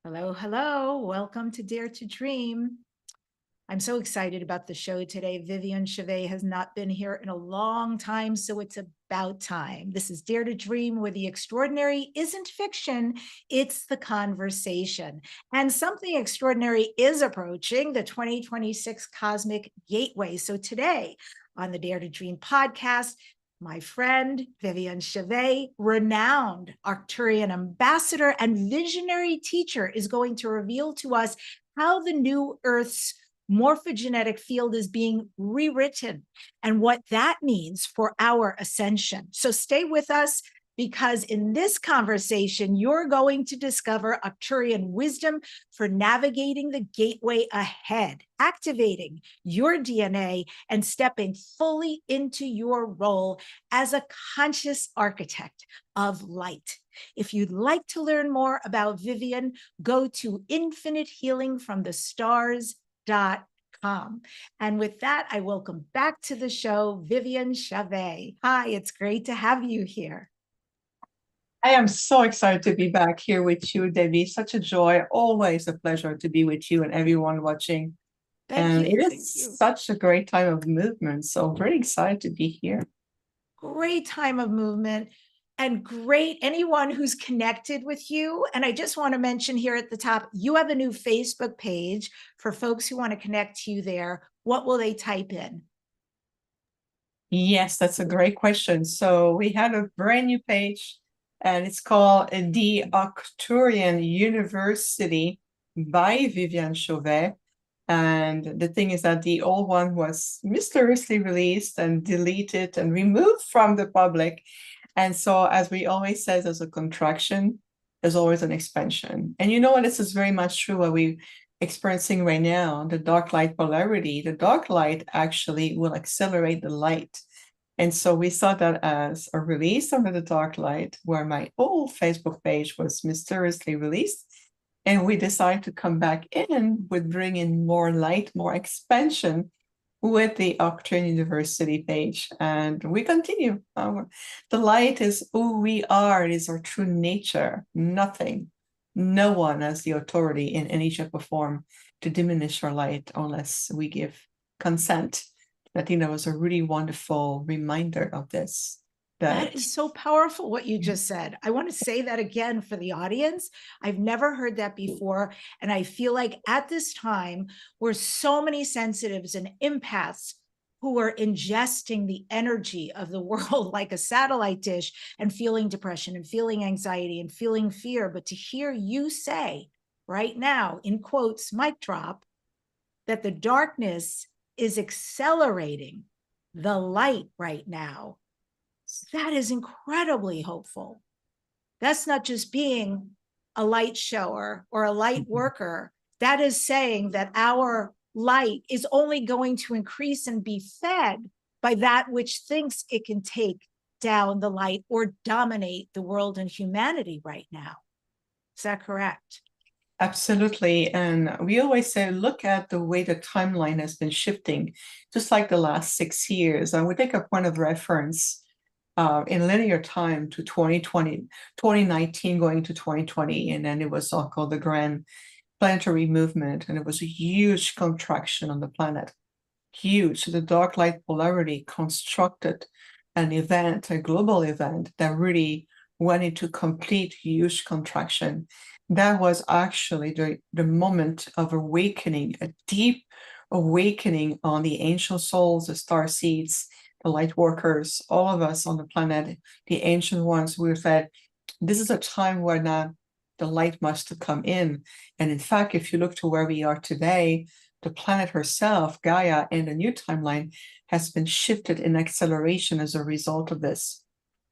Hello, hello. Welcome to Dare to Dream. I'm so excited about the show today. Viviane Chauvet has not been here in a long time, so it's about time. This is Dare to Dream, where the extraordinary isn't fiction, it's the conversation. And something extraordinary is approaching, the 2026 Cosmic Gateway. So today on the Dare to Dream podcast, my friend Viviane Chauvet, renowned Arcturian ambassador and visionary teacher, is going to reveal to us how the new Earth's morphogenetic field is being rewritten and what that means for our ascension. So stay with us, because in this conversation, you're going to discover Arcturian wisdom for navigating the gateway ahead, activating your DNA, and stepping fully into your role as a conscious architect of light. If you'd like to learn more about Viviane, go to infinitehealingfromthestars.com. And with that, I welcome back to the show, Viviane Chauvet. Hi, it's great to have you here. I am so excited to be back here with you, Debbi. Such a joy. Always a pleasure to be with you and everyone watching. Thank you. It is such a great time of movement. So very excited to be here. Great time of movement and great anyone who's connected with you. And I just want to mention here at the top, you have a new Facebook page for folks who want to connect to you there. What will they type in? Yes, that's a great question. So we had a brand new page, and it's called the Arcturian University by Viviane Chauvet. And the thing is that the old one was mysteriously released and deleted and removed from the public. And so, as we always say, there's a contraction, there's always an expansion. And you know what? This is very much true what we're experiencing right now, the dark light polarity. The dark light actually will accelerate the light. And so we saw that as a release under the dark light, where my old Facebook page was mysteriously released. And we decided to come back in with bringing more light, more expansion with the Arcturian University page. And we continue. The light is who we are. It is our true nature. Nothing, no one has the authority in any shape or form to diminish our light unless we give consent. I think that was a really wonderful reminder of this. That is so powerful, what you just said. I want to say that again for the audience. I've never heard that before. And I feel like at this time, where so many sensitives and empaths who are ingesting the energy of the world like a satellite dish and feeling depression and feeling anxiety and feeling fear. But to hear you say right now, in quotes, mic drop, that the darkness is accelerating the light right now, that is incredibly hopeful. That's not just being a light shower or a light worker. That is saying that our light is only going to increase and be fed by that which thinks it can take down the light or dominate the world and humanity right now. Is that correct? Absolutely. And we always say, look at the way the timeline has been shifting, just like the last 6 years. And we take a point of reference in linear time to 2020, 2019 going to 2020. And then it was all called the Grand Planetary Movement. And it was a huge contraction on the planet. Huge. The dark light polarity constructed an event, a global event that really went into complete huge contraction. That was actually the moment of awakening, a deep awakening on the ancient souls, the star seeds, the light workers, all of us on the planet, the ancient ones. We said, this is a time where now the light must come in. And in fact, if you look to where we are today, the planet herself, Gaia, in the new timeline has been shifted in acceleration as a result of this.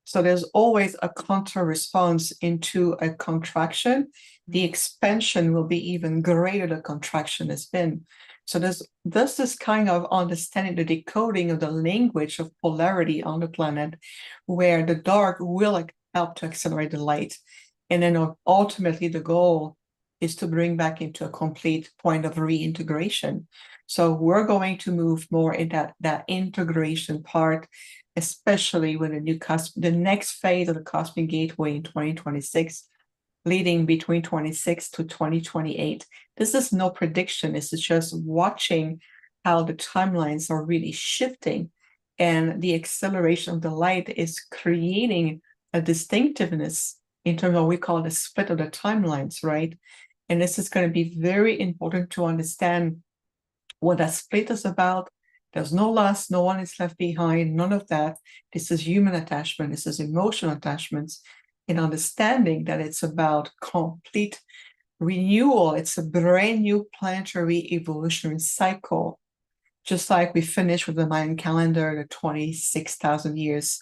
So there's always a counter response into a contraction. The expansion will be even greater the contraction has been. So there's this kind of understanding, the decoding of the language of polarity on the planet, where the dark will help to accelerate the light. And then ultimately the goal is to bring back into a complete point of reintegration. So we're going to move more in that integration part, especially when the next phase of the Cosmic Gateway in 2026 leading between 26 to 2028. This is no prediction. This is just watching how the timelines are really shifting, and the acceleration of the light is creating a distinctiveness in terms of what we call the split of the timelines, right? And this is going to be very important to understand what that split is about. There's no loss, no one is left behind, none of that. This is human attachment, this is emotional attachments, and understanding that it's about complete renewal. It's a brand new planetary evolutionary cycle. Just like we finished with the Mayan calendar, the 26,000 years,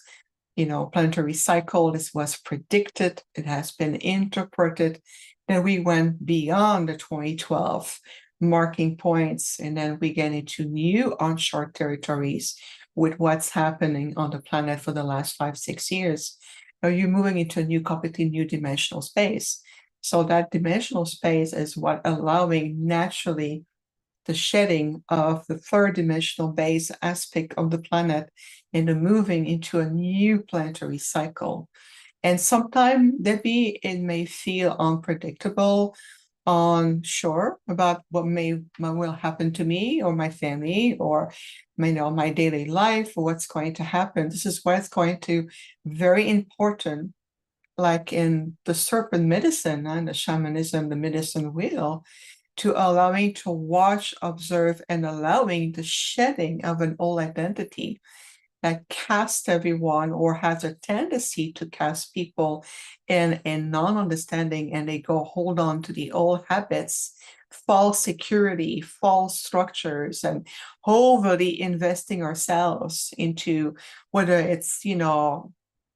planetary cycle. This was predicted, it has been interpreted. Then we went beyond the 2012 marking points, and then we get into new uncharted territories with what's happening on the planet for the last 5-6 years. Now you're moving into a completely new dimensional space. So that dimensional space is what allowing naturally the shedding of the third dimensional base aspect of the planet and the moving into a new planetary cycle. And sometimes, Debbi, it may feel unpredictable, unsure about what will happen to me or my family or my daily life, or what's going to happen. This is why it's going to very important, like in the serpent medicine and the shamanism, the medicine wheel, to allowing to watch, observe, and allowing the shedding of an old identity that casts everyone or has a tendency to cast people in non-understanding, and they go hold on to the old habits, false security, false structures, and overly investing ourselves into whether it's,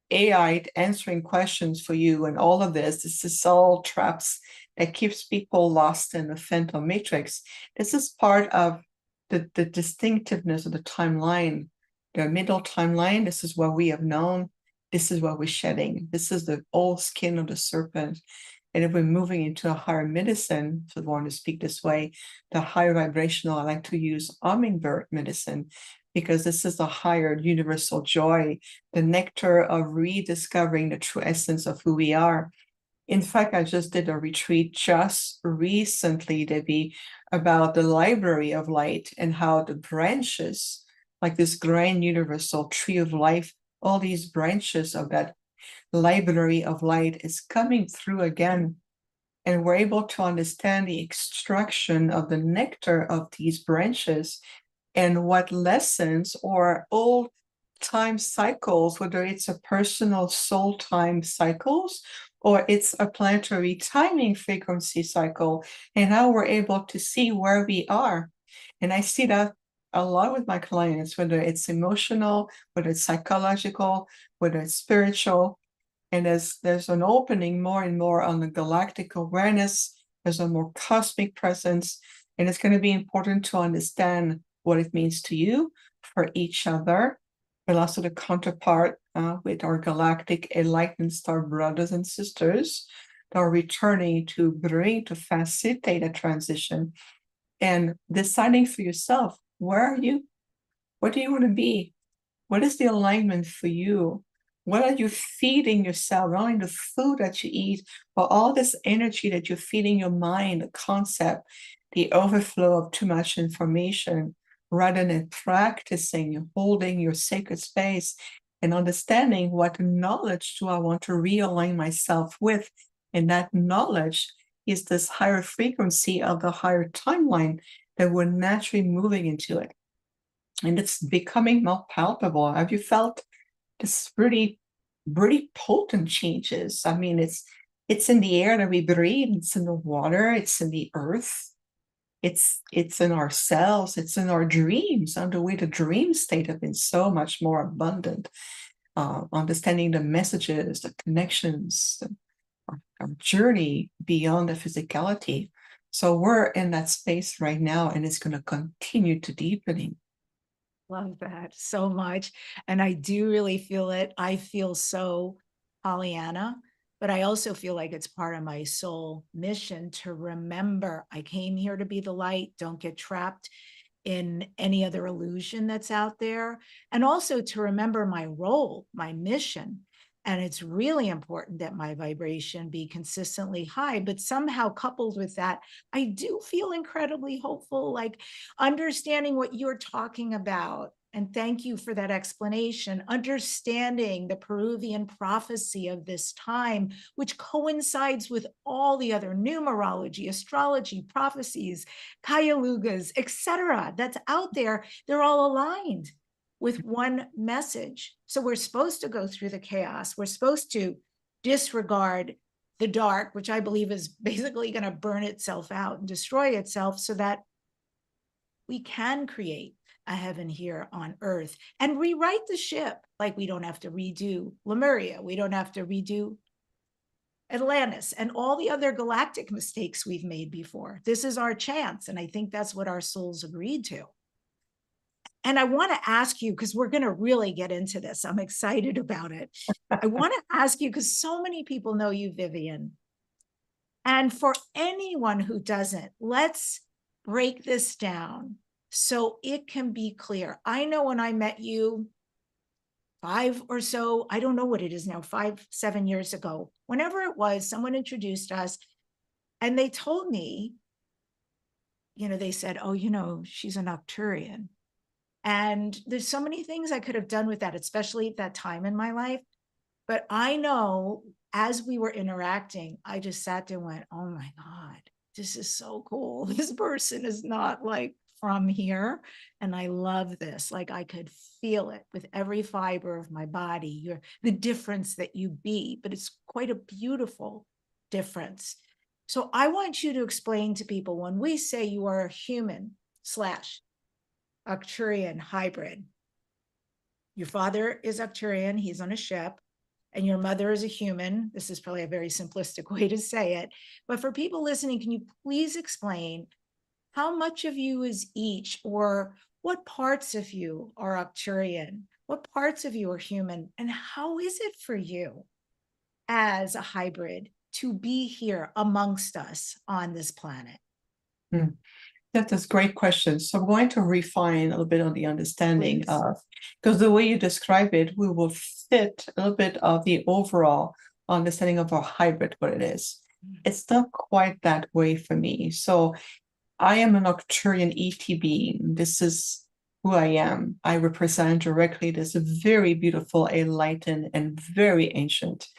AI answering questions for you and all of this. This is all traps that keeps people lost in the phantom matrix. This is part of the distinctiveness of the timeline, the middle timeline. This is what we have known. This is what we're shedding. This is the old skin of the serpent. And if we're moving into a higher medicine, if I want to speak this way, the higher vibrational, I like to use hummingbird medicine, because this is the higher universal joy, the nectar of rediscovering the true essence of who we are. In fact, I just did a retreat just recently, Debbi, about the library of light and how the branches, like this grand universal tree of life, all these branches of that library of light is coming through again. And we're able to understand the extraction of the nectar of these branches and what lessons or old time cycles, whether it's a personal soul time cycles or it's a planetary timing frequency cycle, and how we're able to see where we are. And I see that a lot with my clients, whether it's emotional, whether it's psychological, whether it's spiritual. And there's an opening more and more on the galactic awareness. There's a more cosmic presence, and it's going to be important to understand what it means to you, for each other, but also the counterpart with our galactic enlightened star brothers and sisters that are returning to facilitate a transition, and deciding for yourself, where are you? What do you want to be? What is the alignment for you? What are you feeding yourself? Not only the food that you eat, but all this energy that you're feeding your mind, the concept, the overflow of too much information, rather than practicing, holding your sacred space and understanding what knowledge do I want to realign myself with. And that knowledge is this higher frequency of the higher timeline that we're naturally moving into it. And it's becoming more palpable. Have you felt this really, really potent changes? I mean, it's in the air that we breathe, it's in the water, it's in the earth. It's in our cells, it's in our dreams, and the way the dream state have been so much more abundant. Understanding the messages, the connections, our journey beyond the physicality. So we're in that space right now, and it's going to continue to deepening. Love that so much. And I do really feel it. I feel so Pollyanna, but I also feel like it's part of my soul mission to remember I came here to be the light. Don't get trapped in any other illusion that's out there. And also to remember my role, my mission, And it's really important that my vibration be consistently high. But somehow, coupled with that, I do feel incredibly hopeful, like understanding what you're talking about. And thank you for that explanation. Understanding the Peruvian prophecy of this time, which coincides with all the other numerology, astrology, prophecies, Kayalugas, etc., that's out there. They're all aligned with one message. So we're supposed to go through the chaos. We're supposed to disregard the dark, which I believe is basically going to burn itself out and destroy itself, so that we can create a heaven here on earth and rewrite the ship. Like, we don't have to redo Lemuria. We don't have to redo Atlantis and all the other galactic mistakes we've made before. This is our chance. And I think that's what our souls agreed to. And I want to ask you, because we're going to really get into this. I'm excited about it. I want to ask you, because so many people know you, Viviane. And for anyone who doesn't, let's break this down so it can be clear. I know when I met you 5 or so, I don't know what it is now, 5, 7 years ago, whenever it was, someone introduced us and they told me, they said, oh, she's an Arcturian. And there's so many things I could have done with that, especially at that time in my life. But I know as we were interacting, I just sat there and went, oh my God, this is so cool. This person is not like from here. And I love this. Like, I could feel it with every fiber of my body, the difference that you be, but it's quite a beautiful difference. So I want you to explain to people, when we say you are a human / Arcturian hybrid, your father is Arcturian, he's on a ship, and your mother is a human. This is probably a very simplistic way to say it. But for people listening, can you please explain how much of you is each, or what parts of you are Arcturian? What parts of you are human? And how is it for you as a hybrid to be here amongst us on this planet? That's a great question. So I'm going to refine a little bit on the understanding of, because the way you describe it, we will fit a little bit of the overall understanding of our hybrid, what it is. It's not quite that way for me. So I am an Arcturian ET being. This is who I am. I represent directly this very beautiful, enlightened, and very ancient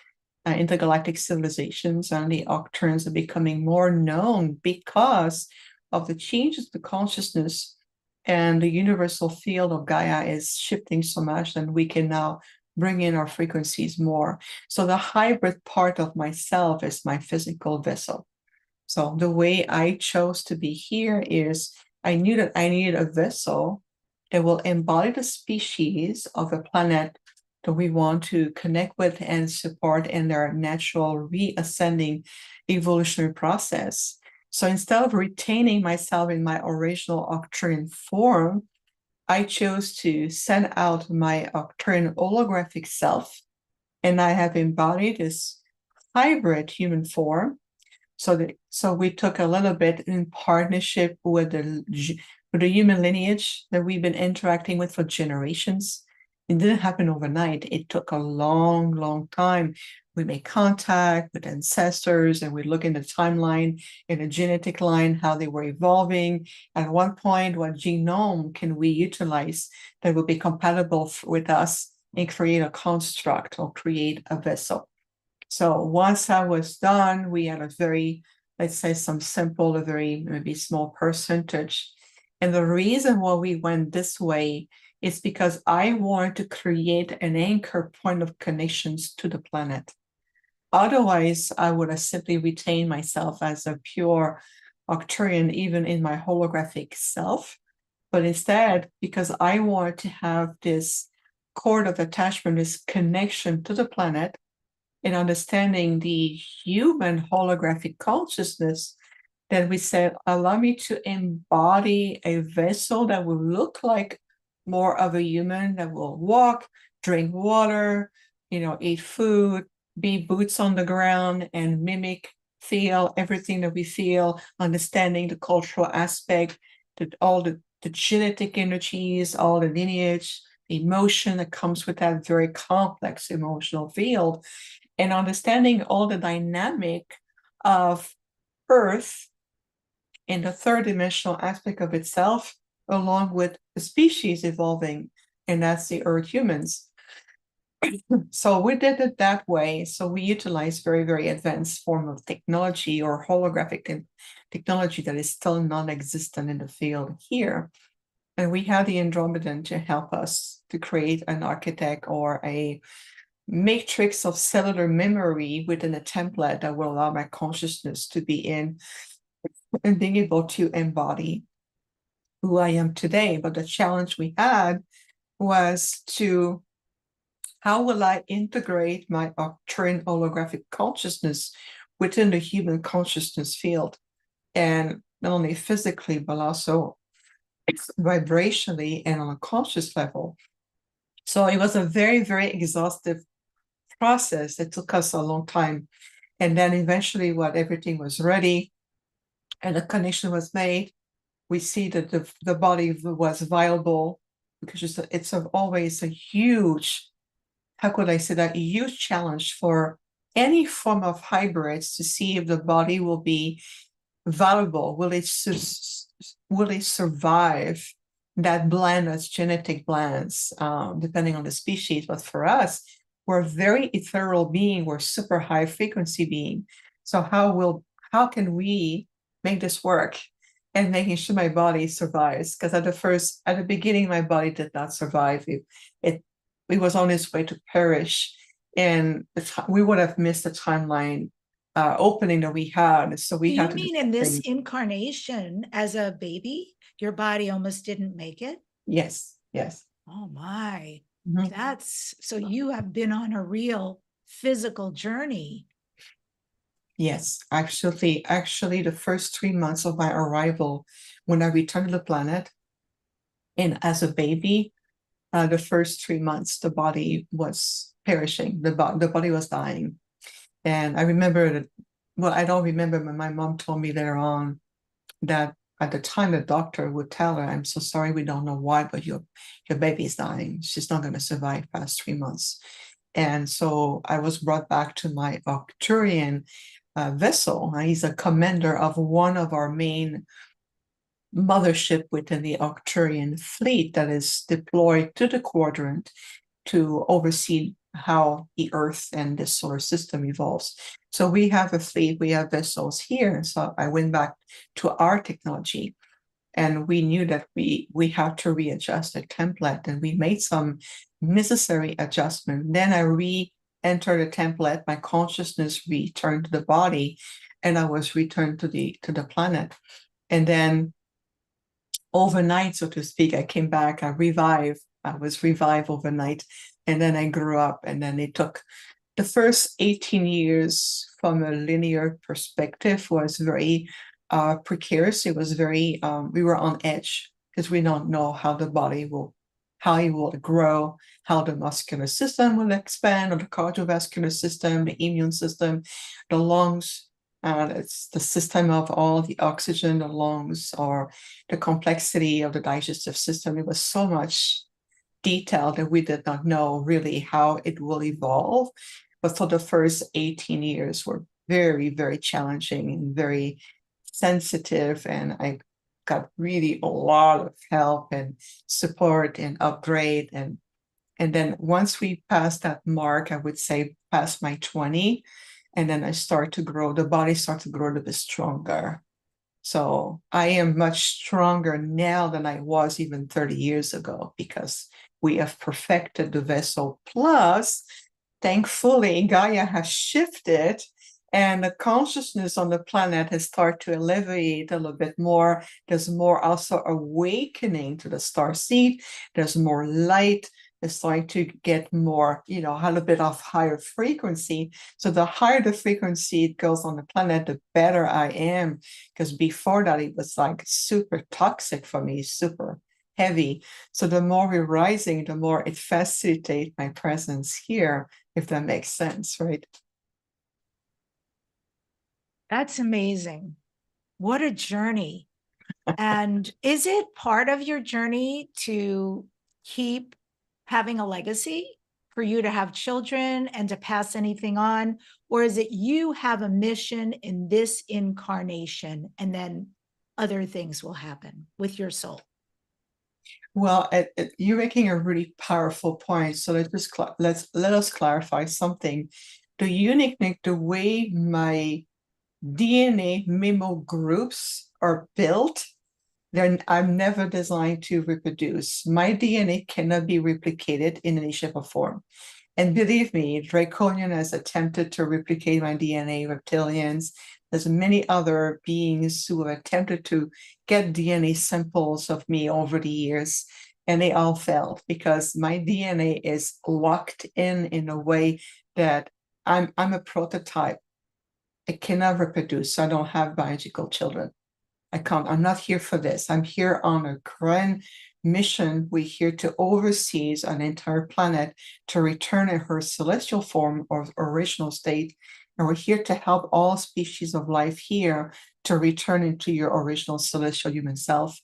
intergalactic civilizations, and the Arcturians are becoming more known because of the changes to consciousness, and the universal field of Gaia is shifting so much that we can now bring in our frequencies more. So the hybrid part of myself is my physical vessel. So the way I chose to be here is I knew that I needed a vessel that will embody the species of a planet that we want to connect with and support in their natural re-ascending evolutionary process. So instead of retaining myself in my original Arcturian form, I chose to send out my Arcturian holographic self, and I have embodied this hybrid human form. So we took a little bit in partnership with the human lineage that we've been interacting with for generations. It didn't happen overnight. It took a long, long time. We made contact with ancestors, and we look in the timeline, in the genetic line, how they were evolving. At one point, what genome can we utilize that will be compatible with us and create a construct or create a vessel? So once that was done, we had a very, let's say, a very maybe small percentage. And the reason why we went this way is because I wanted to create an anchor point of connections to the planet. Otherwise, I would have simply retained myself as a pure Arcturian, even in my holographic self. But instead, because I wanted to have this cord of attachment, this connection to the planet, and understanding the human holographic consciousness, then we said, allow me to embody a vessel that will look like more of a human, that will walk, drink water, eat food, be boots on the ground, and mimic, feel everything that we feel, understanding the cultural aspect, all the genetic energies, all the lineage, emotion that comes with that very complex emotional field, and understanding all the dynamic of Earth in the third dimensional aspect of itself, along with the species evolving, and that's the Earth humans. So we did it that way. So we utilize very, very advanced form of technology or holographic technology that is still non-existent in the field here. And we have the Andromedan to help us to create an architect or a matrix of cellular memory within a template that will allow my consciousness to be in and being able to embody who I am today. But the challenge we had was to, how will I integrate my Arcturian holographic consciousness within the human consciousness field? And not only physically, but also vibrationally and on a conscious level. So it was a very, very exhaustive process. It took us a long time. And then eventually, when everything was ready and the connection was made, we see that the body was viable, because it's always a huge, how could I say that, a huge challenge for any form of hybrids to see if the body will be valuable. Will it survive that blend as genetic blends, depending on the species? But for us, we're a very ethereal being. We're super high frequency being. So how can we make this work? And making sure my body survives, because at the beginning, my body did not survive. It was on its way to perish, and we would have missed the timeline opening that we had. So we had to. You mean in this incarnation as a baby, your body almost didn't make it? Yes, yes. Oh my, Mhm. that's so you have been on a real physical journey. Yes, actually, the first 3 months of my arrival, when I returned to the planet, and as a baby, the first 3 months, the body was perishing. The body was dying. And I remember that, well, I don't remember, but my mom told me later on that at the time the doctor would tell her, "I'm so sorry, we don't know why, but your baby is dying. She's not going to survive past 3 months." And so I was brought back to my Arcturian vessel. He's a commander of one of our main mothership within the Arcturian fleet that is deployed to the quadrant to oversee how the Earth and the solar system evolves. So we have a fleet, we have vessels here. So I went back to our technology, and we knew that we have to readjust the template, and we made some necessary adjustment. Then I re-entered the template, my consciousness returned to the body, and I was returned to the planet. And then overnight, so to speak, I came back, I was revived overnight, and then I grew up. And then it took the first 18 years from a linear perspective was very precarious. It was very, we were on edge, because we don't know how the body will, how it will grow, how the muscular system will expand, or the cardiovascular system, the immune system, the lungs. It's the system of all the oxygen, the lungs, or the complexity of the digestive system. It was so much detail that we did not know really how it will evolve. But for the first 18 years were very, very challenging and very sensitive. And I got really a lot of help and support and upgrade. And then once we passed that mark, I would say past my 20, and then I start to grow, the body starts to grow a bit stronger. So I am much stronger now than I was even 30 years ago, because we have perfected the vessel. Plus, thankfully, Gaia has shifted, and the consciousness on the planet has started to elevate a little bit more. There's more also awakening to the star seed. There's more light. It's starting to get more, a little bit of higher frequency. So the higher the frequency it goes on the planet, the better I am. Because before that, it was like super toxic for me, super heavy. So the more we're rising, the more it facilitates my presence here, if that makes sense, right? That's amazing. What a journey. And is it part of your journey to keep having a legacy for you to have children and to pass anything on? Or is it you have a mission in this incarnation and then other things will happen with your soul? Well, you're making a really powerful point. So let us clarify something. The uniqueness, the way my DNA memo groups are built, I'm never designed to reproduce. My DNA cannot be replicated in any shape or form. And believe me, Draconian has attempted to replicate my DNA, reptilians. There's many other beings who have attempted to get DNA samples of me over the years, and they all failed because my DNA is locked in a way that I'm a prototype. I cannot reproduce. So I don't have biological children. I can't. I'm not here for this. I'm here on a grand mission. We're here to oversee an entire planet to return in her celestial form or original state. And we're here to help all species of life here to return into your original celestial human self,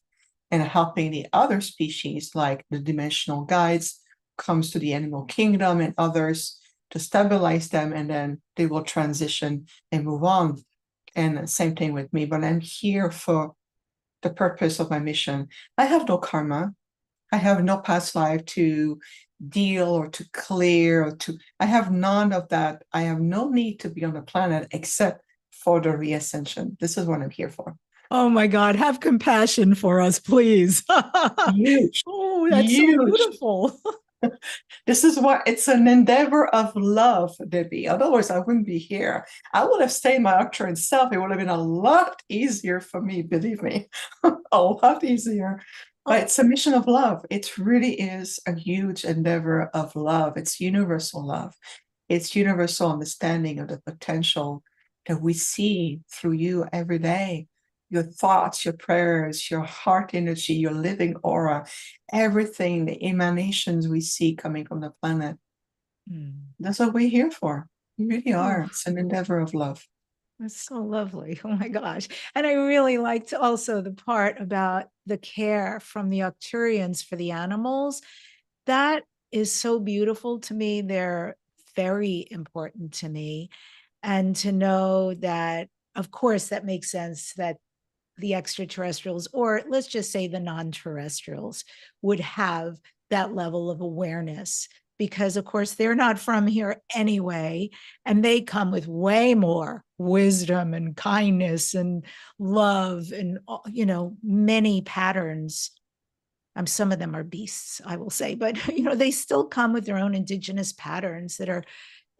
and helping the other species like the dimensional guides comes to the animal kingdom and others to stabilize them, and then they will transition and move on. And same thing with me, but I'm here for the purpose of my mission. I have no karma. I have no past life to deal or to clear or to, I have none of that. I have no need to be on the planet except for the re-ascension. This is what I'm here for. Oh my God, have compassion for us, please. Huge, Oh, that's so huge. beautiful. This is what it's an endeavor of love, Debbi. Otherwise, I wouldn't be here. I would have stayed my Arcturian self. It would have been a lot easier for me, believe me, a lot easier. But it's a mission of love. It really is a huge endeavor of love. It's universal love. It's universal understanding of the potential that we see through you every day. Your thoughts, your prayers, your heart energy, your living aura, everything, the emanations we see coming from the planet. That's what we're here for. We really are. It's an endeavor of love. That's so lovely. Oh my gosh. And I really liked also the part about the care from the Arcturians for the animals. That is so beautiful to me. They're very important to me. And to know that, of course, that makes sense that the extraterrestrials, or let's just say the non-terrestrials, would have that level of awareness, because of course they're not from here anyway, and they come with way more wisdom and kindness and love and many patterns. Some of them are beasts, I will say, but they still come with their own indigenous patterns that are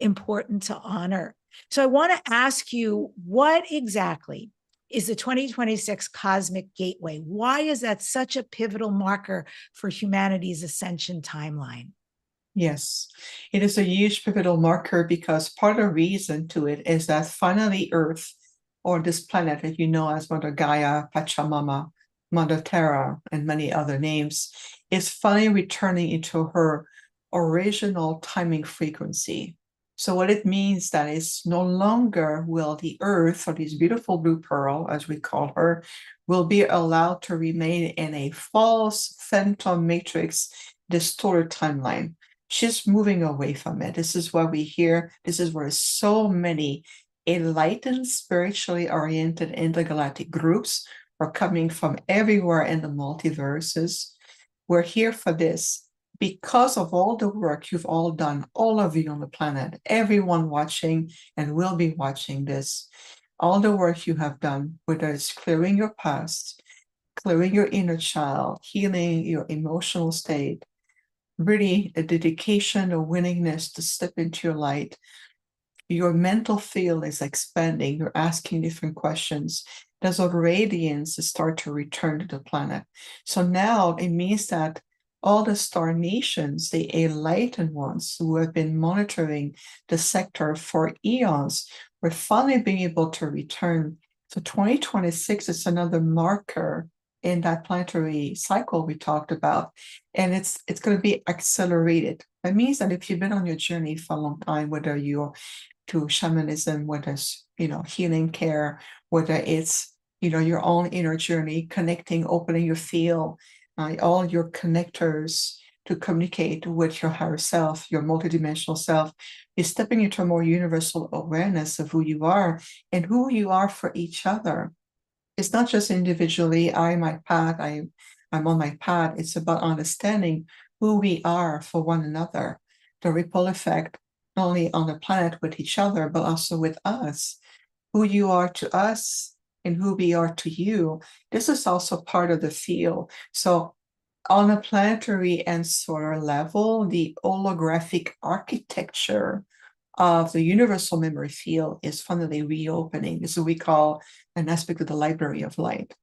important to honor. So I want to ask you, what exactly is the 2026 Cosmic Gateway? Why is that such a pivotal marker for humanity's ascension timeline? Yes, it is a huge pivotal marker because part of the reason to it is that finally Earth, or this planet that you know as Mother Gaia, Pachamama, Mother Terra, and many other names, is finally returning into her original timing frequency. So what it means that is no longer will the Earth, or this beautiful blue pearl, as we call her, will be allowed to remain in a false phantom matrix distorted timeline. She's moving away from it. This is what we hear. This is where so many enlightened, spiritually oriented intergalactic groups are coming from everywhere in the multiverses. We're here for this because of all the work you've all done, all of you on the planet, everyone watching and will be watching this, all the work you have done, whether it's clearing your past, clearing your inner child, healing your emotional state, really a dedication, a willingness to step into your light. Your mental field is expanding. You're asking different questions. There's a radiance to start to return to the planet. So now it means that all the star nations, the enlightened ones who have been monitoring the sector for eons, we're finally being able to return. So 2026 is another marker in that planetary cycle we talked about, and it's going to be accelerated. That means that if you've been on your journey for a long time, whether you're to shamanism, whether it's healing care, whether it's your own inner journey, connecting, opening your field, all your connectors, to communicate with your higher self, your multidimensional self. You're stepping into a more universal awareness of who you are and who you are for each other. It's not just individually, I'm on my path. It's about understanding who we are for one another, the ripple effect, not only on the planet with each other, but also with us. Who you are to us and who we are to you. This is also part of the field. So on a planetary and solar level, the holographic architecture of the universal memory field is finally reopening. This is what we call an aspect of the library of light.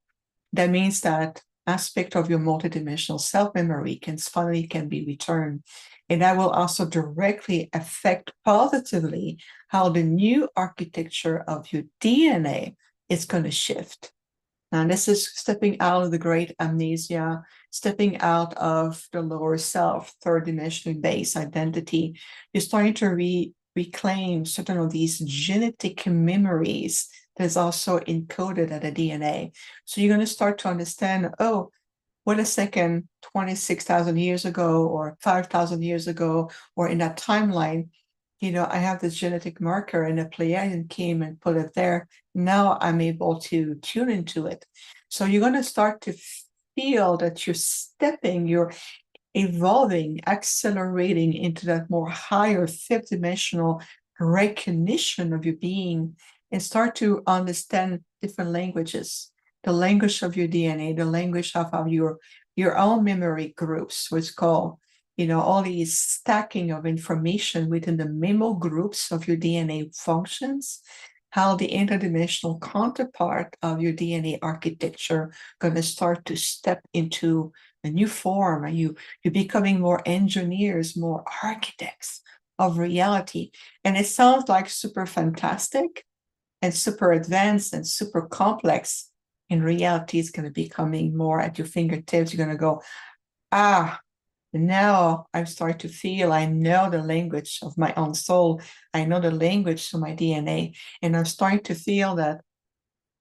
That means that aspect of your multidimensional self-memory can be returned. And that will also directly affect positively how the new architecture of your DNA is going to shift. Now, this is stepping out of the great amnesia, stepping out of the lower self, third dimensional base identity. You're starting to reclaim certain of these genetic memories that's also encoded at the DNA. So you're going to start to understand, oh, wait a second, 26,000 years ago or 5,000 years ago, or in that timeline, I have this genetic marker and a Pleiadian came and put it there. Now I'm able to tune into it. So you're going to start to feel that you're evolving, accelerating into that more higher fifth dimensional recognition of your being and start to understand different languages, the language of your DNA, the language of your own memory groups, what's called, all these stacking of information within the memo groups of your DNA functions, how the interdimensional counterpart of your DNA architecture going to start to step into a new form, and you're becoming more engineers, more architects of reality. And it sounds like super fantastic and super advanced and super complex. In reality, it's going to be coming more at your fingertips. You're going to go, now I'm starting to feel I know the language of my own soul. I know the language of my DNA. And I'm starting to feel that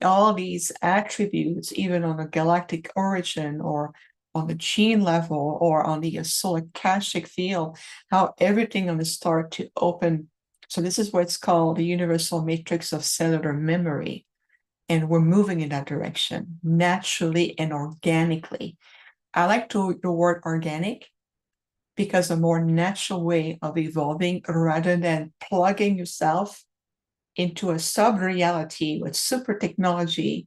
all these attributes, even on a galactic origin or on the gene level or on the solar akashic field, how everything going to start to open. So this is what's called the universal matrix of cellular memory. And we're moving in that direction naturally and organically. I like the word organic because a more natural way of evolving rather than plugging yourself into a sub-reality with super technology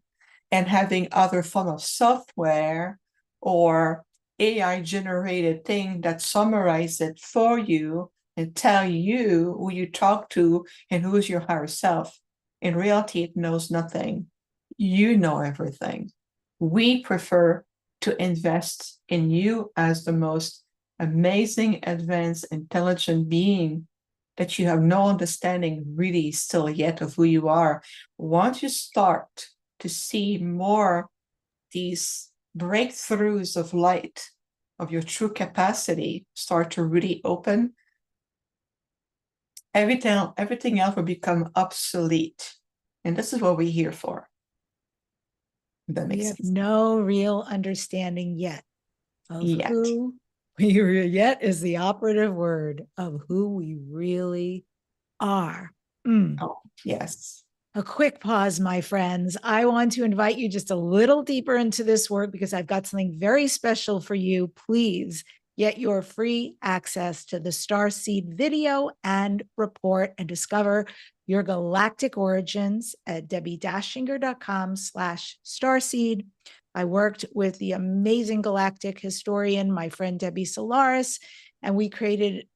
and having other form of software or AI generated thing that summarize it for you and tell you who you talk to and who's your higher self. In reality, it knows nothing. You know everything. We prefer to invest in you as the most amazing, advanced, intelligent being that you have no understanding really still yet of who you are. Once you start to see more these breakthroughs of light, of your true capacity, start to really open, everything else will become obsolete. And this is what we're here for. That makes sense. No real understanding yet of Yet. who yet is the operative word of who we really are. Oh, yes. A quick pause, my friends. I want to invite you just a little deeper into this work because I've got something very special for you. Please get your free access to the Starseed video and report and discover your galactic origins at debbie-dachinger.com/starseed. I worked with the amazing galactic historian, my friend Debbi Solaris, and we created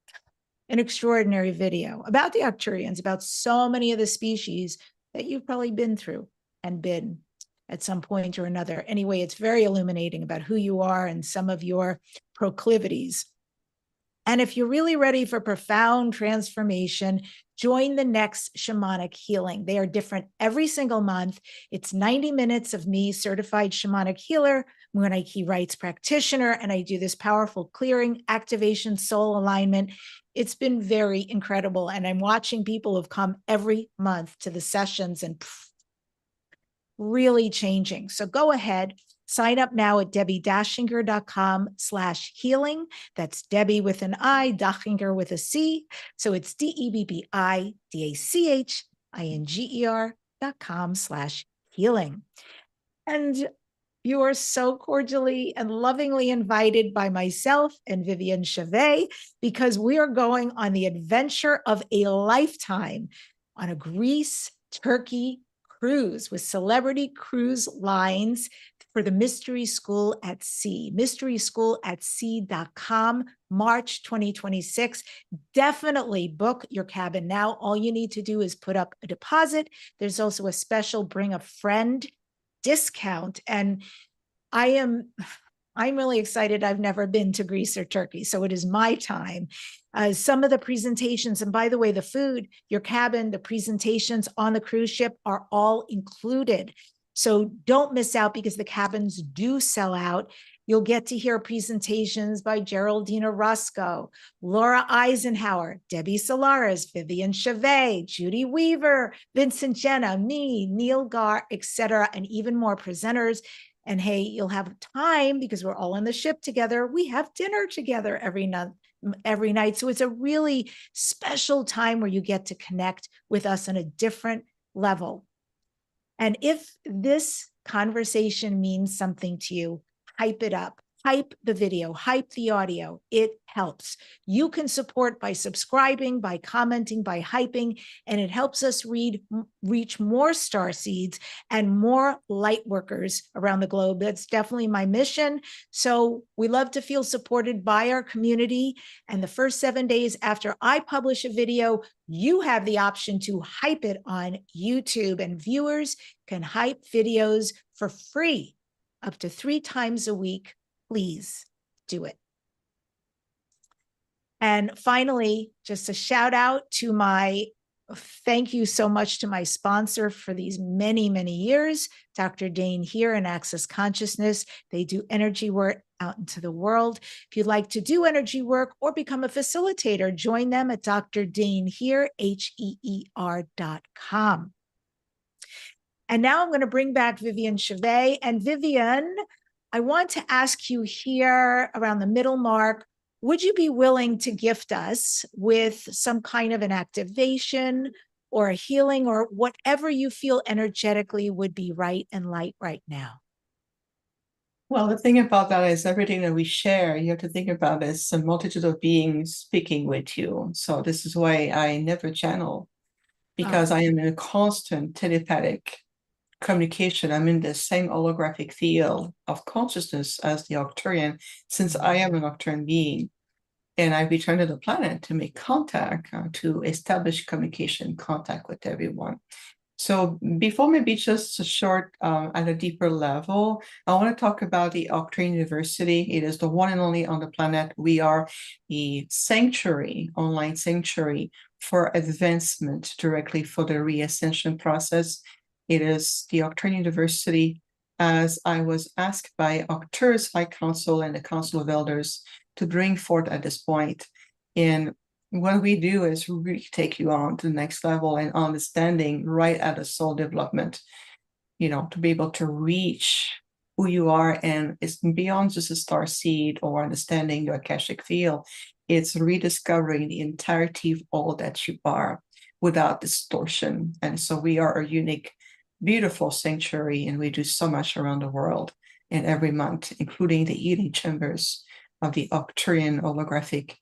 an extraordinary video about the Arcturians, about so many of the species that you've probably been through and been at some point or another. Anyway, it's very illuminating about who you are and some of your proclivities. And if you're really ready for profound transformation, join the next shamanic healing. They are different every single month. It's 90 minutes of me, certified shamanic healer, Reiki Rights practitioner, and I do this powerful clearing, activation, soul alignment. It's been very incredible. And I'm watching people who've come every month to the sessions and really changing. So go ahead, Sign up now at debbidachinger.com/healing. That's Debbi with an I, Dachinger with a C. So it's DEBBIDACHINGER.com/healing. And you are so cordially and lovingly invited by myself and Viviane Chauvet, because we are going on the adventure of a lifetime on a Greece, Turkey cruise with Celebrity Cruise Lines for the Mystery School at Sea, mysteryschoolatsea.com, March 2026. Definitely book your cabin now. All you need to do is put up a deposit. There's also a special bring a friend discount. And I'm really excited. I've never been to Greece or Turkey, so it is my time. Some of the presentations, and by the way, the food, your cabin, the presentations on the cruise ship are all included. So don't miss out, because the cabins do sell out. You'll get to hear presentations by Geraldina Roscoe, Laura Eisenhower, Debbi Solares, Viviane Chauvet, Judy Weaver, Vincent Jenna, me, Neil Gar, etc., and even more presenters. And hey, you'll have time, because we're all on the ship together. We have dinner together every night. So it's a really special time where you get to connect with us on a different level. And if this conversation means something to you, hype it up. Hype the video, hype the audio. It helps. You can support by subscribing, by commenting, by hyping, and it helps us reach more starseeds and more light workers around the globe. That's definitely my mission. So we love to feel supported by our community. And the first 7 days after I publish a video, you have the option to hype it on YouTube, and viewers can hype videos for free up to 3 times a week. Please do it. And finally, just a shout out to thank you so much to my sponsor for these many, many years, Dr. Dane here in Access Consciousness. They do energy work out into the world. If you'd like to do energy work or become a facilitator, join them at Dr. Dane here, HEER.com. And now I'm going to bring back Viviane Chauvet. And Viviane, I want to ask you here around the middle mark, would you be willing to gift us with some kind of an activation or a healing or whatever you feel energetically would be right and light right now? Well, the thing about that is everything that we share, you have to think about is a multitude of beings speaking with you. So this is why I never channel, because I am in a constant telepathic communication. I'm in the same holographic field of consciousness as the Arcturian, since I am an Arcturian being. And I returned to the planet to make contact, to establish communication, contact with everyone. So before maybe just a short, at a deeper level, I want to talk about the Arcturian University. It is the one and only on the planet. We are a sanctuary, online sanctuary for advancement directly for the re-ascension process. It is the Arcturian University, as I was asked by Arcturus High Council and the Council of Elders to bring forth at this point. And what we do is really take you on to the next level and understanding right at the soul development, to be able to reach who you are. And it's beyond just a star seed or understanding your Akashic field. It's rediscovering the entirety of all that you are without distortion. And so we are a unique, beautiful sanctuary, and we do so much around the world and every month, including the healing chambers of the Arcturian holographic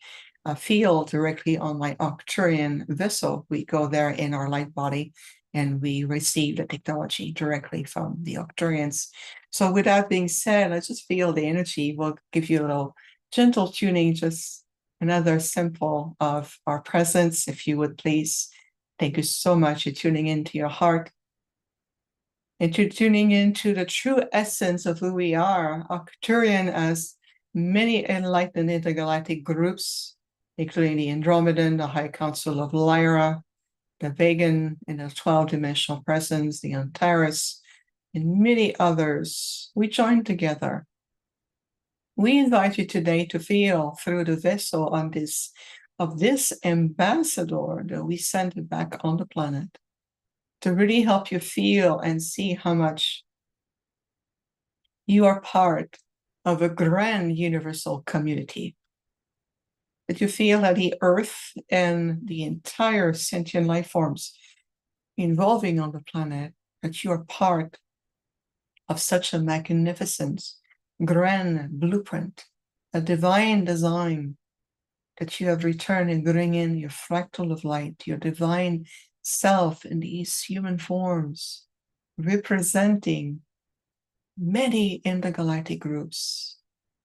field directly on my Arcturian vessel. We go there in our light body and we receive the technology directly from the Arcturians. So with that being said, let's just feel the energy. We'll give you a little gentle tuning, just another sample of our presence, if you would please. Thank you so much for tuning into your heart and to tuning into the true essence of who we are. Arcturian, as many enlightened intergalactic groups, including the Andromedan, the High Council of Lyra, the Vegan in the 12-dimensional presence, the Antares, and many others, we join together. We invite you today to feel through the vessel of this ambassador that we sent back on the planet, to really help you feel and see how much You are part of a grand universal community. That you feel that the earth and the entire sentient life forms involving on the planet, that you are part of such a magnificent, grand blueprint, a divine design, that you have returned and bring in your fractal of light, your divine self in these human forms, representing many intergalactic groups.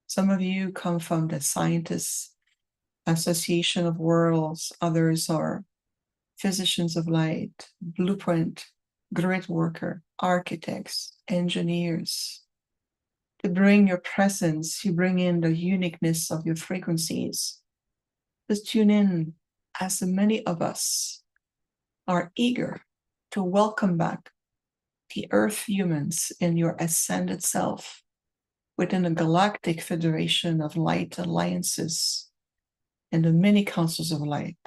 Some of you come from the Scientists Association of Worlds, others are physicians of light, blueprint, grid worker, architects, engineers. To bring your presence, you bring in the uniqueness of your frequencies. Just tune in, as many of us are eager to welcome back the Earth humans in your ascended self within the Galactic Federation of Light Alliances and the many councils of light.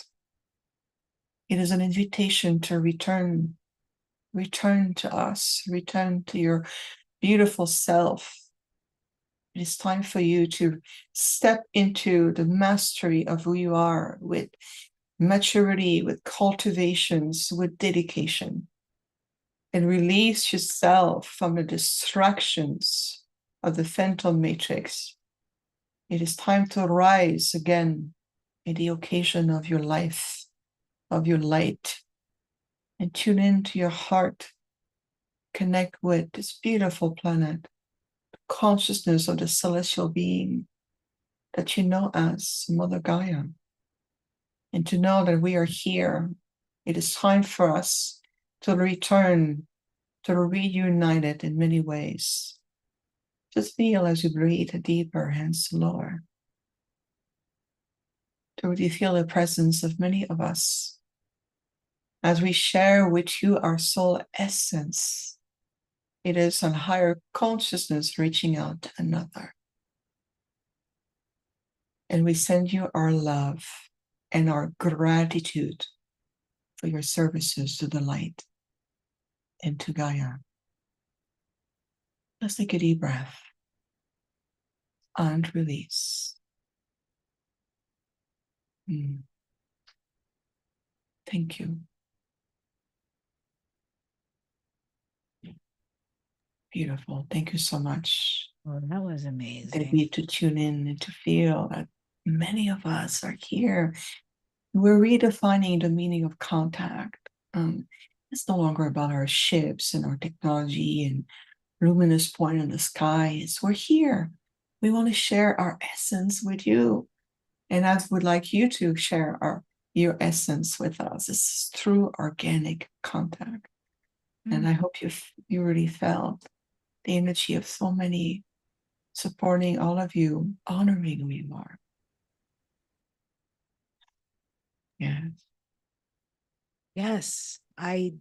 It is an invitation to return to us, return to your beautiful self. It is time for you to step into the mastery of who you are with maturity, with cultivations, with dedication, and release yourself from the distractions of the phantom matrix. It is time to rise again in the occasion of your life, of your light, and tune into your heart. Connect with this beautiful planet, the consciousness of the celestial being that you know as Mother Gaia. And to know that we are here. It is time for us to return, to reunite it in many ways. Just feel as you breathe deeper and slower. To really feel the presence of many of us as we share with you our soul essence. It is a higher consciousness reaching out to another. And we send you our love and our gratitude for your services to the light and to Gaia. Let's take a deep breath and release. Thank you. Beautiful. Thank you so much. Oh, that was amazing. Debbi, to tune in and to feel that many of us are here. We're redefining the meaning of contact. It's no longer about our ships and our technology and luminous point in the sky. It's we're here. We want to share our essence with you. And I would like you to share your essence with us. It's through organic contact. And I hope you really felt the energy of so many supporting all of you, honoring who you are. Yes. Yes, I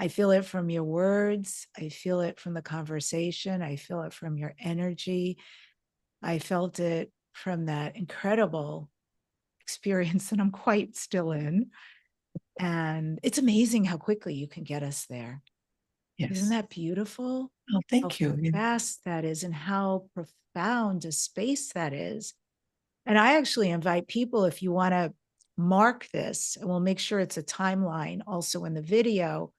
feel it from your words. I feel it from the conversation. I feel it from your energy. I felt it from that incredible experience that I'm quite still in. And it's amazing how quickly you can get us there. Yes. Isn't that beautiful? Oh, thank you. How fast that is and how profound a space that is. And I actually invite people, if you want to mark this, and we'll make sure it's a timeline also in the video,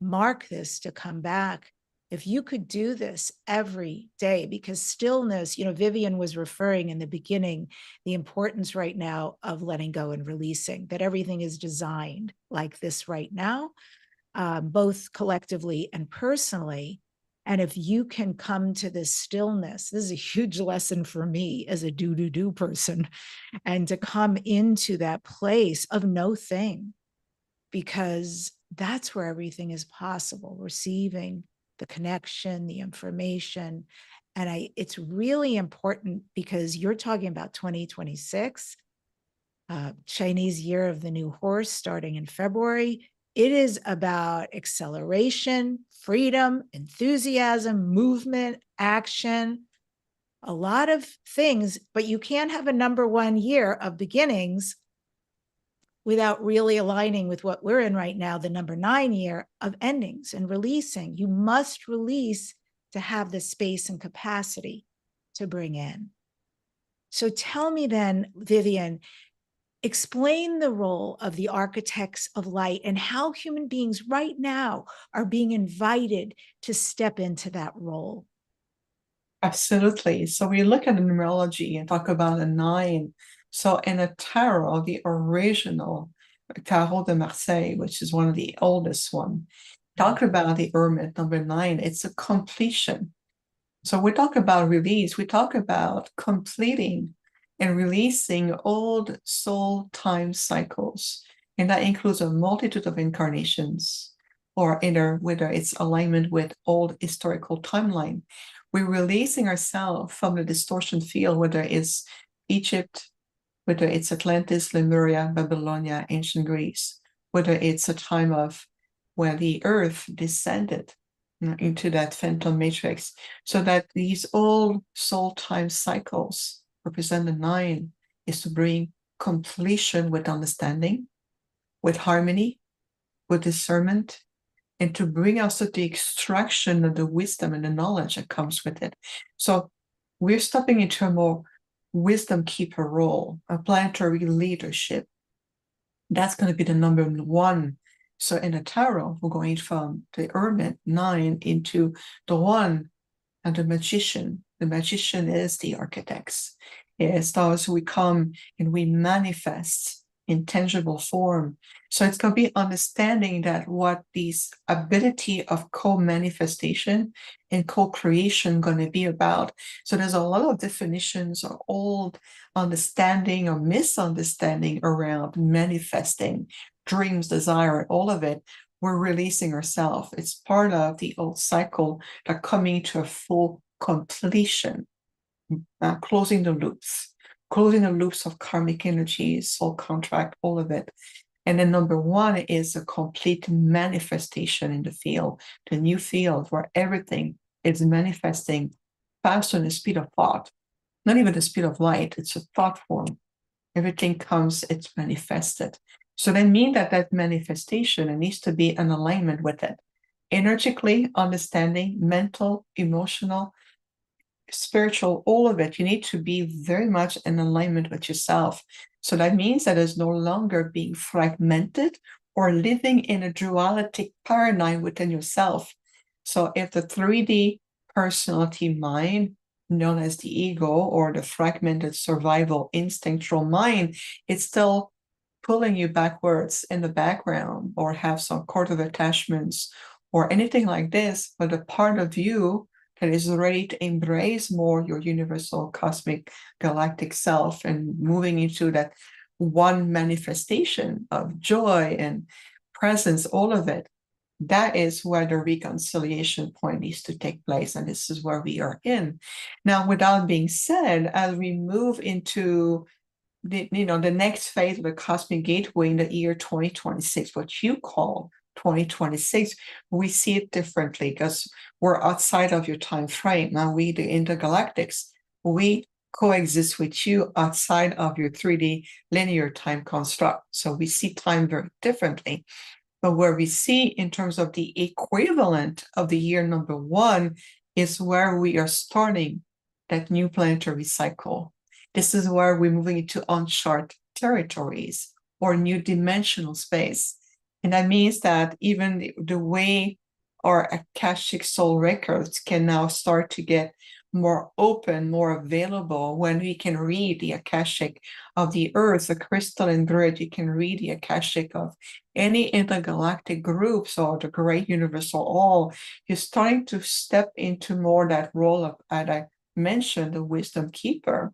mark this to come back. If you could do this every day, because stillness, Viviane was referring in the beginning, the importance right now of letting go and releasing, that everything is designed like this right now, both collectively and personally. And if you can come to this stillness, this is a huge lesson for me as a do person, and to come into that place of no thing, because that's where everything is possible, receiving the connection, the information. And it's really important because you're talking about 2026, Chinese Year of the New Horse starting in February. It is about acceleration, freedom, enthusiasm, movement, action, a lot of things, but you can't have a number one year of beginnings without really aligning with what we're in right now, the number 9 year of endings and releasing. You must release to have the space and capacity to bring in. So tell me then, Viviane, explain the role of the architects of light and how human beings right now are being invited to step into that role. Absolutely. So we look at the numerology and talk about a 9. So in a tarot, the original Tarot de Marseille, which is one of the oldest one, talk about the Hermit, number 9. It's a completion. So we talk about release. We talk about completing and releasing old soul time cycles. And that includes a multitude of incarnations, or whether it's alignment with old historical timeline. We're releasing ourselves from the distortion field, whether it's Egypt, whether it's Atlantis, Lemuria, Babylonia, ancient Greece, whether it's a time of where the earth descended into that phantom matrix, so that these old soul time cycles represent the 9 is to bring completion with understanding, with harmony, with discernment, and to bring us to the extraction of the wisdom and the knowledge that comes with it. So we're stepping into a more wisdom keeper role, a planetary leadership. That's going to be the number 1. So in the tarot, we're going from the Hermit 9 into the 1 and the Magician. The Magician is the architects. It's those we come and we manifest in tangible form. So it's going to be understanding that what these ability of co-manifestation and co-creation going to be about. So there's a lot of definitions or old understanding or misunderstanding around manifesting, dreams, desire, all of it. We're releasing ourselves. It's part of the old cycle that coming to a full completion, closing the loops of karmic energies, soul contract, all of it. And then number 1 is a complete manifestation in the field, the new field where everything is manifesting faster than the speed of thought, not even the speed of light. It's a thought form. Everything comes, it's manifested. So that means that manifestation needs to be in alignment with it. Energetically, understanding, mental, emotional, spiritual, all of it, you need to be very much in alignment with yourself. So that means that it's no longer being fragmented or living in a dualistic paradigm within yourself. So if the 3D personality mind, known as the ego, or the fragmented survival instinctual mind, it's still pulling you backwards in the background, or have some cordial attachments or anything like this, but a part of you that is ready to embrace more your universal cosmic galactic self and moving into that one manifestation of joy and presence, all of it. That is where the reconciliation point needs to take place. And this is where we are in. Now, with that being said, as we move into the next phase of the cosmic gateway in the year 2026, what you call 2026, we see it differently because we're outside of your time frame. Now we, the intergalactics, we coexist with you outside of your 3D linear time construct. So we see time very differently. But where we see in terms of the equivalent of the year number 1 is where we are starting that new planetary cycle. This is where we're moving into uncharted territories or new dimensional space. And that means that even the way our Akashic soul records can now start to get more open, more available when we can read the Akashic of the Earth, the crystalline grid. You can read the Akashic of any intergalactic groups or the great universal all. You're starting to step into more that role of, as I mentioned, the wisdom keeper.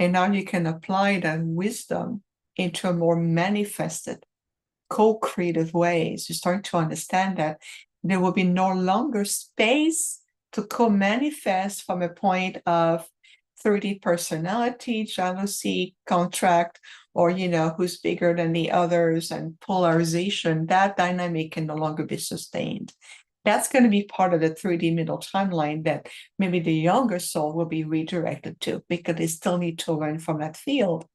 And now you can apply that wisdom into a more manifested, co-creative ways. You start to understand that there will be no longer space to co-manifest from a point of 3D personality, jealousy, contract, or, who's bigger than the others and polarization. That dynamic can no longer be sustained. That's going to be part of the 3D middle timeline that maybe the younger soul will be redirected to, because they still need to learn from that field.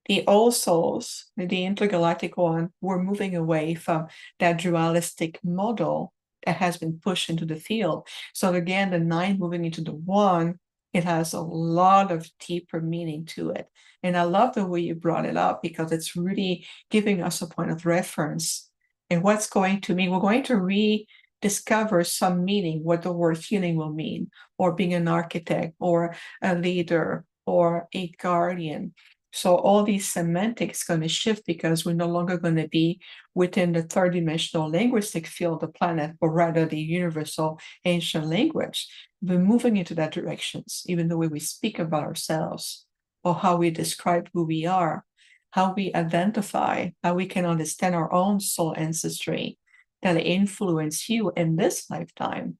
The old souls, the intergalactic one, were moving away from that dualistic model that has been pushed into the field. So again, the 9 moving into the 1, it has a lot of deeper meaning to it. And I love the way you brought it up, because it's really giving us a point of reference. And what's going to mean, we're going to rediscover some meaning, what the word healing will mean, or being an architect, or a leader, or a guardian. So all these semantics going to shift, because we're no longer going to be within the third dimensional linguistic field of the planet, or rather the universal ancient language. We're moving into that directions, even the way we speak about ourselves, or how we describe who we are, how we identify, how we can understand our own soul ancestry that influence you in this lifetime,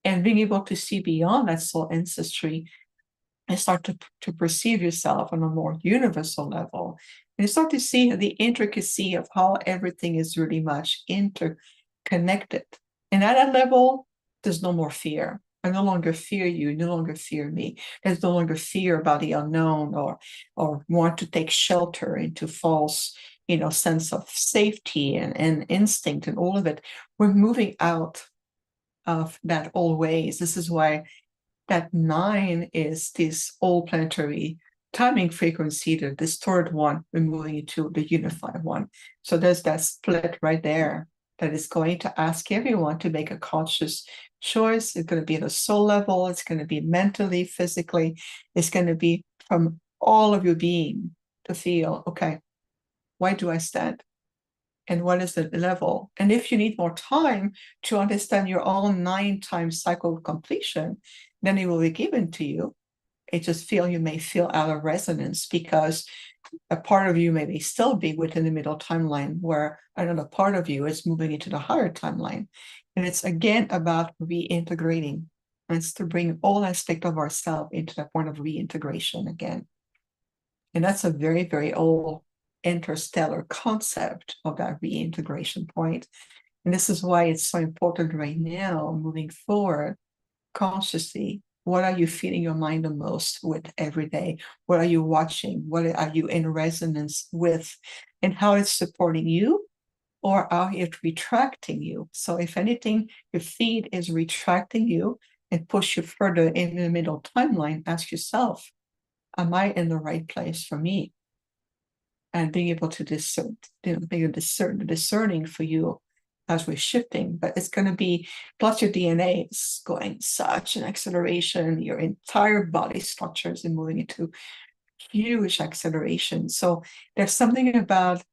and being able to see beyond that soul ancestry and start to perceive yourself on a more universal level. And you start to see the intricacy of how everything is really much interconnected. And at that level, there's no more fear. I no longer fear you, no longer fear me. There's no longer fear about the unknown, or want to take shelter into false, sense of safety and instinct and all of it. We're moving out of that old ways. This is why that 9 is this old planetary timing frequency, the distorted one, we're moving into the unified one. So there's that split right there that is going to ask everyone to make a conscious choice. It's going to be at a soul level, it's going to be mentally, physically, it's going to be from all of your being to feel, okay, why do I stand? And what is the level? And if you need more time to understand your own 9-time cycle of completion, then it will be given to you. You may feel out of resonance, because a part of you may still be within the middle timeline, where another part of you is moving into the higher timeline. And it's again about reintegrating. And it's to bring all aspects of ourselves into that point of reintegration again. And that's a very, very old interstellar concept of that reintegration point. And this is why it's so important right now, moving forward, consciously. What are you feeding your mind the most with every day? What are you watching? What are you in resonance with? And how it's supporting you, or are it retracting you? So if anything, your feed is retracting you and push you further in the middle timeline, ask yourself, am I in the right place for me? And being able to discern, discerning for you as we're shifting. But it's going to be, plus your DNA is going such an acceleration, your entire body structures are moving into huge acceleration. So there's something about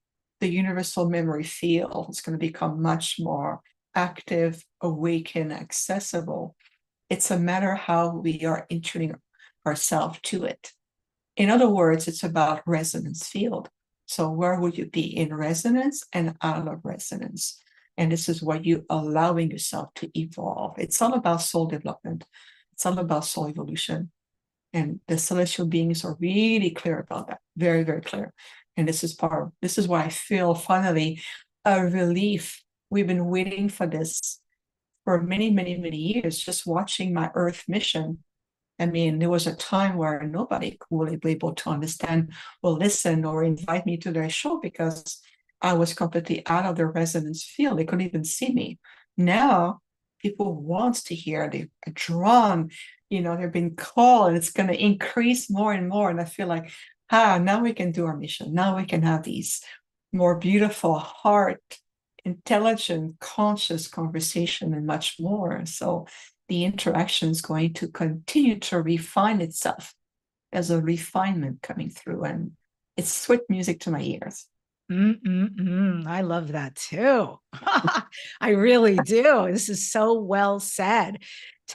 the universal memory field. It's going to become much more active, awakened, accessible. It's a matter how we are intuiting ourselves to it. In other words, it's about resonance field. So where would you be, in resonance and out of resonance? And this is where you're allowing yourself to evolve. It's all about soul development. It's all about soul evolution. And the celestial beings are really clear about that. Very, very clear. And this is why I feel finally a relief. We've been waiting for this for many, many, many years, just watching my Earth mission. I mean, there was a time where nobody would be able to understand or listen or invite me to their show, because I was completely out of their resonance field. They couldn't even see me. Now, people want to hear, they're drawn, they're being called, and it's going to increase more and more. And I feel like, now we can do our mission. Now we can have these more beautiful, heart, intelligent, conscious conversation, and much more. So the interaction is going to continue to refine itself. There's a refinement coming through, and it's sweet music to my ears. I love that too. I really do. This is so well said.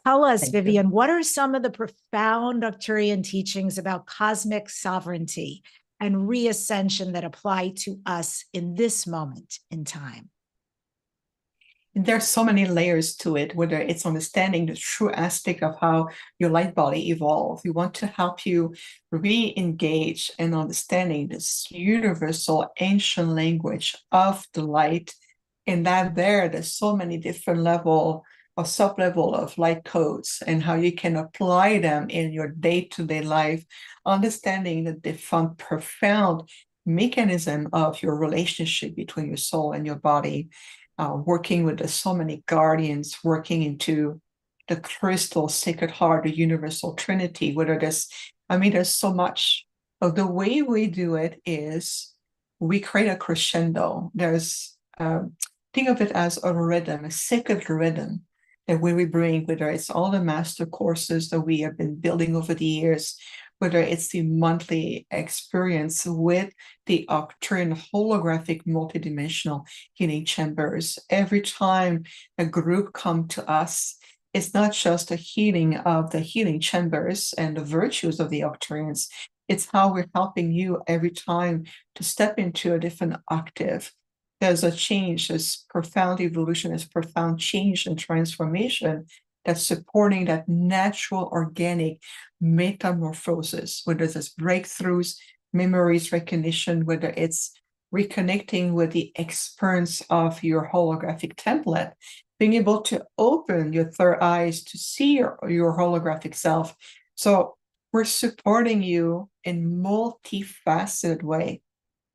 Tell us, Thank Viviane, you. what are some of the profound Arcturian teachings about cosmic sovereignty and re-ascension that apply to us in this moment in time? There's so many layers to it, whether it's understanding the true aspect of how your light body evolved. We want to help you re-engage in understanding this universal ancient language of the light. And that there's so many different level or sub-level of light codes, and how you can apply them in your day-to-day life, understanding the different profound mechanism of your relationship between your soul and your body. working with so many guardians, working into the crystal sacred heart, the universal trinity, there's so much. But the way we do it is we create a crescendo. Think of it as a rhythm, a sacred rhythm that we bring, whether it's all the master courses that we have been building over the years, whether it's the monthly experience with the Arcturian holographic multidimensional healing chambers. Every time a group come to us, it's not just a healing of the healing chambers and the virtues of the Arcturians. It's how we're helping you every time to step into a different octave. There's a change, there's profound evolution, there's profound change and transformation that's supporting that natural organic metamorphosis, whether it's breakthroughs, memories, recognition, whether it's reconnecting with the experience of your holographic template, being able to open your third eyes to see your holographic self. So we're supporting you in multifaceted way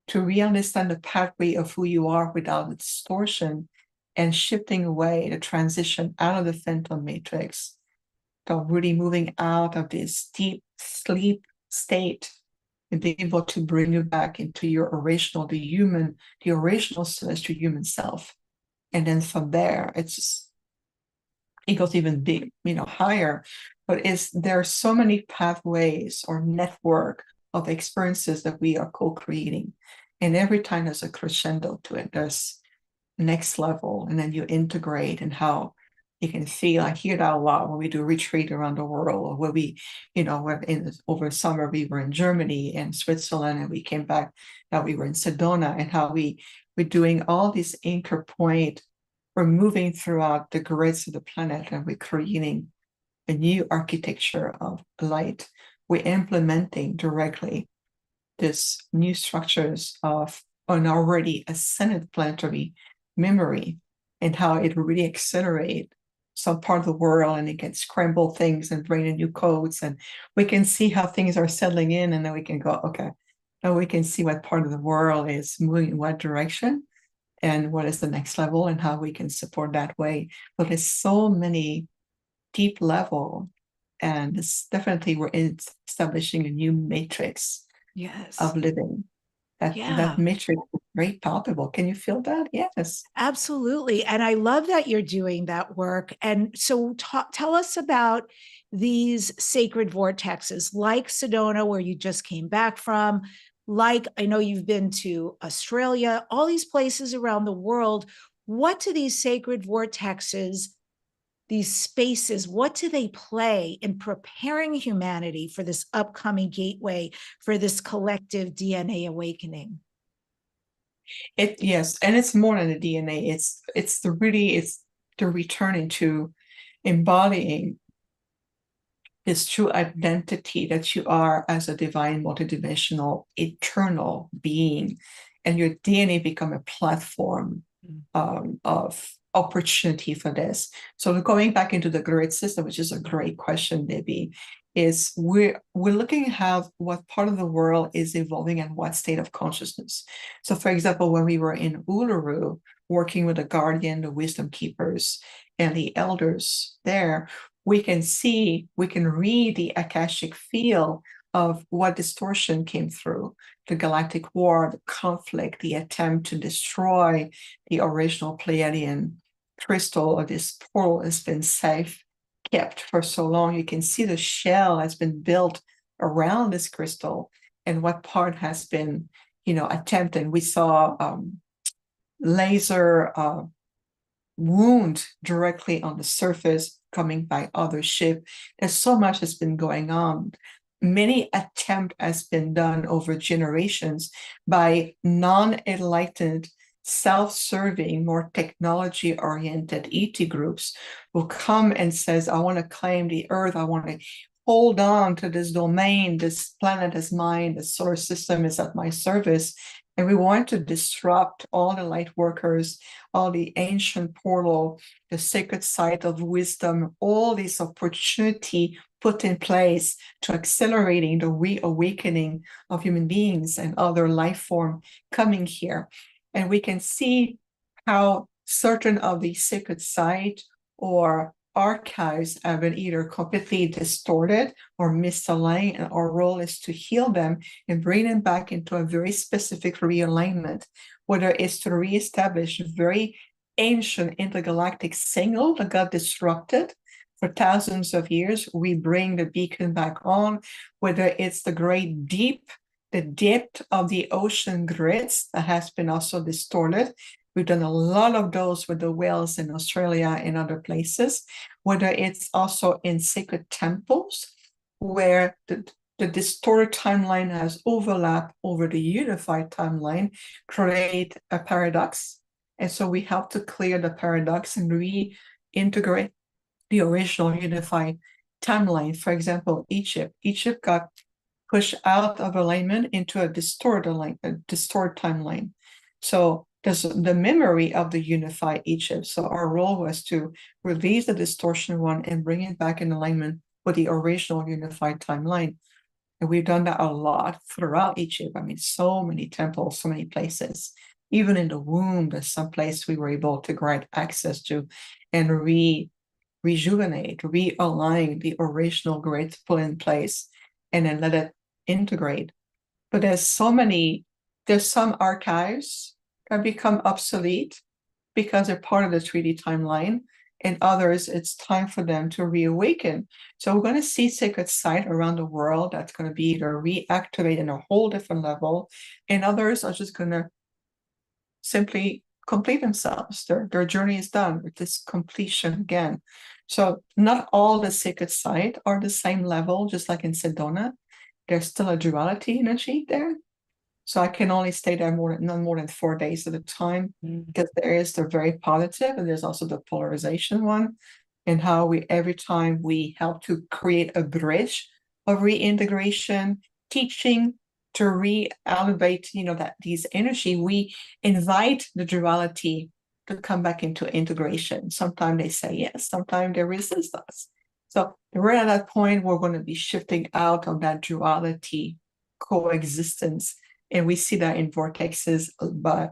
to re-understand the pathway of who you are without distortion, and shifting away the transition out of the phantom matrix. So really moving out of this deep sleep state and being able to bring you back into your original, the original celestial human self. And then from there, it goes even big, higher. But there are so many pathways or network of experiences that we are co-creating. And every time there's a crescendo to it, there's next level, and then you integrate, and how you can feel. I hear that a lot when we do retreat around the world, or where we, over summer we were in Germany and Switzerland, and we came back. Now we were in Sedona, and how we're doing all these anchor point. We're moving throughout the grids of the planet, and we're creating a new architecture of light. We're implementing directly this new structures of an already ascended planetary memory, and how it really accelerate some part of the world, and it can scramble things and bring in new codes, and we can see how things are settling in, and then we can go, okay, now we can see what part of the world is moving in what direction, and what is the next level, and how we can support that way. But there's so many deep level, and it's definitely we're establishing a new matrix of living. That matrix is very palpable. Can you feel that? Yes. Absolutely. And I love that you're doing that work. And so tell us about these sacred vortexes, like Sedona, where you just came back from, like I know you've been to Australia, all these places around the world. What do these sacred vortexes, these spaces, what do they play in preparing humanity for this upcoming gateway, for this collective DNA awakening? Yes, and it's more than the DNA. It's the return into embodying this true identity that you are as a divine, multidimensional, eternal being, and your DNA become a platform of opportunity for this. So going back into the grid system, which is a great question, Debbi, is we're looking at what part of the world is evolving and what state of consciousness. So for example, when we were in Uluru, working with the guardian, the wisdom keepers, and the elders there, we can read the Akashic field of what distortion came through, the galactic war, the conflict, the attempt to destroy the original Pleiadian crystal, or this portal has been safe kept for so long. You can see the shell has been built around this crystal, and what part has been, attempted. We saw laser wound directly on the surface coming by other ship. There's so much has been going on. Many attempt has been done over generations by non-enlightened, self-serving, more technology-oriented ET groups who come and says, I want to claim the earth, I want to hold on to this domain, this planet is mine, the solar system is at my service. And we want to disrupt all the light workers, all the ancient portal, the sacred site of wisdom, all this opportunity put in place to accelerating the reawakening of human beings and other life form coming here. And we can see how certain of the sacred sites or archives have been either completely distorted or misaligned, and our role is to heal them and bring them back into a very specific realignment, whether it's to reestablish very ancient intergalactic signal that got disrupted for thousands of years. We bring the beacon back on, whether it's the great deep, the depth of the ocean grids that has been also distorted. We've done a lot of those with the whales in Australia and other places, whether it's also in sacred temples where the distorted timeline has overlap over the unified timeline, create a paradox. And so we help to clear the paradox and reintegrate the original unified timeline. For example, Egypt got pushed out of alignment into a distorted timeline. So there's the memory of the unified Egypt. So our role was to release the distortion one and bring it back in alignment with the original unified timeline. And we've done that a lot throughout Egypt. I mean, so many temples, so many places. Even in the womb, there's some place we were able to grant access to and rejuvenate, realign the original grid to put in place and then let it integrate. But there's some archives that become obsolete because they're part of the 3D timeline, and others, it's time for them to reawaken. So we're going to see sacred site around the world that's going to be either reactivated in a whole different level, and others are just going to simply complete themselves. Their journey is done with this completion again. So not all the sacred sites are the same level, just like in Sedona. There's still a duality energy there. So I can only stay there not more than 4 days at a time, because there is the very positive and there's also the polarization one, and how every time we help to create a bridge of reintegration, teaching to re-elevate, these energy, we invite the duality to come back into integration. Sometimes they say yes, sometimes they resist us. So we're at that point, we're going to be shifting out of that duality coexistence. And we see that in vortexes,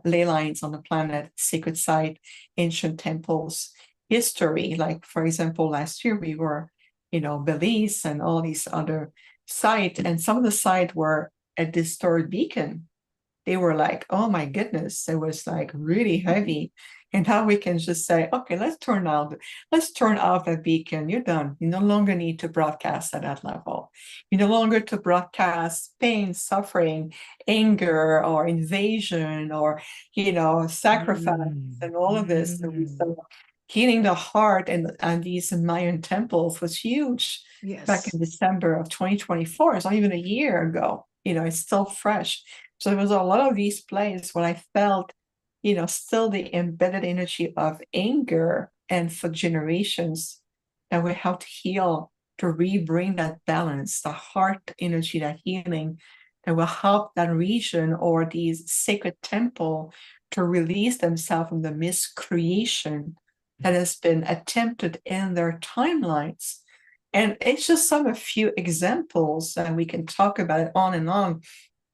ley lines on the planet, sacred site, ancient temples, history. Like, for example, last year we were, Belize and all these other sites, and some of the sites were a distorted beacon. They were like, oh my goodness, it was like really heavy. And how we can just say, okay, let's turn off that beacon. You're done. You no longer need to broadcast at that level. You no longer to broadcast pain, suffering, anger, or invasion, or sacrifice, and all of this. So healing the heart and these Mayan temples was huge. Yes. Back in December of 2024. It's not even a year ago. It's still fresh. So there was a lot of these places when I felt, still the embedded energy of anger, and for generations that we helped heal to rebring that balance, the heart energy, that healing that will help that region or these sacred temple to release themselves from the miscreation that has been attempted in their timelines. And it's just a few examples, and we can talk about it on and on.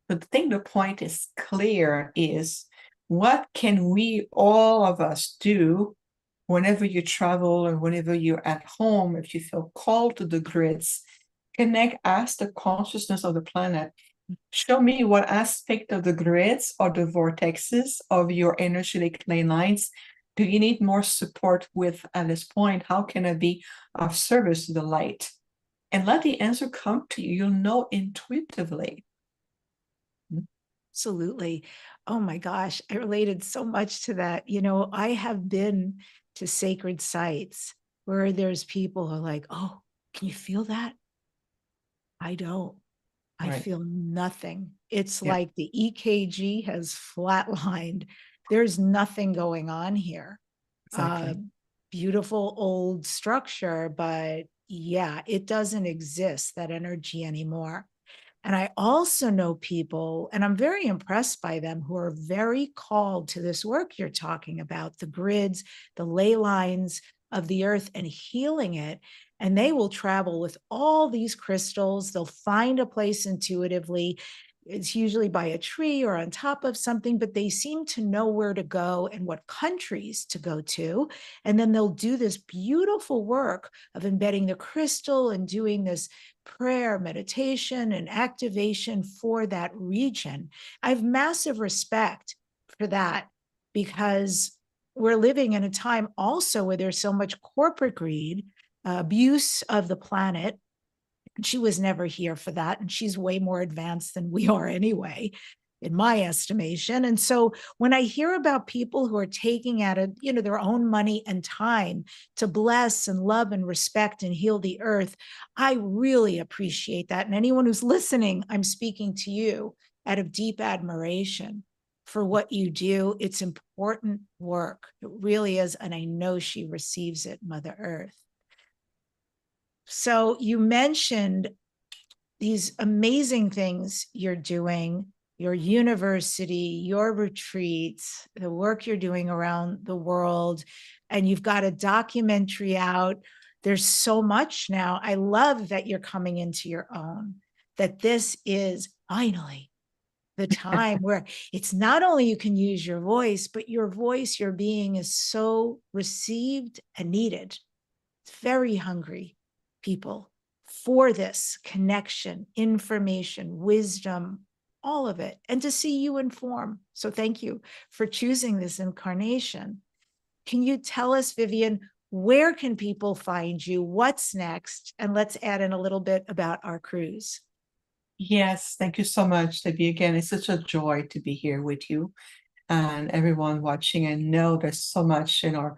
But I think the point is clear, is what can we, all of us, do whenever you travel or whenever you're at home, if you feel called to the grids, connect, ask the consciousness of the planet. Show me what aspect of the grids or the vortexes of your energetic ley lines do you need more support with at this point? How can I be of service to the light? And let the answer come to you. You'll know intuitively. Absolutely. Oh my gosh, I related so much to that. I have been to sacred sites where there's people who are like, oh, can you feel that? I don't. I Right. feel nothing. It's Yeah. like the EKG has flatlined. There's nothing going on here. Exactly. Beautiful old structure, but yeah, it doesn't exist, that energy anymore. And I also know people, and I'm very impressed by them, who are very called to this work you're talking about, the grids, the ley lines of the earth, and healing it. And they will travel with all these crystals. They'll find a place intuitively. It's usually by a tree or on top of something, but they seem to know where to go and what countries to go to. And then they'll do this beautiful work of embedding the crystal and doing this prayer, meditation, and activation for that region. I have massive respect for that because we're living in a time also where there's so much corporate greed, abuse of the planet. She was never here for that. And she's way more advanced than we are anyway, in my estimation. And so when I hear about people who are taking out of, their own money and time to bless and love and respect and heal the earth, I really appreciate that. And anyone who's listening, I'm speaking to you out of deep admiration for what you do. It's important work. It really is. And I know she receives it, Mother Earth. So you mentioned these amazing things you're doing, your university, your retreats, the work you're doing around the world, and you've got a documentary out. There's so much now. I love that you're coming into your own, that this is finally the time where it's not only you can use your voice, but your voice, your being is so received and needed. It's very hungry people for this connection, information, wisdom, all of it, and to see you inform. So thank you for choosing this incarnation. Can you tell us, Viviane, where can people find you? What's next? And let's add in a little bit about our cruise. Yes, thank you so much, Debbi. Again, it's such a joy to be here with you and everyone watching. I know there's so much in our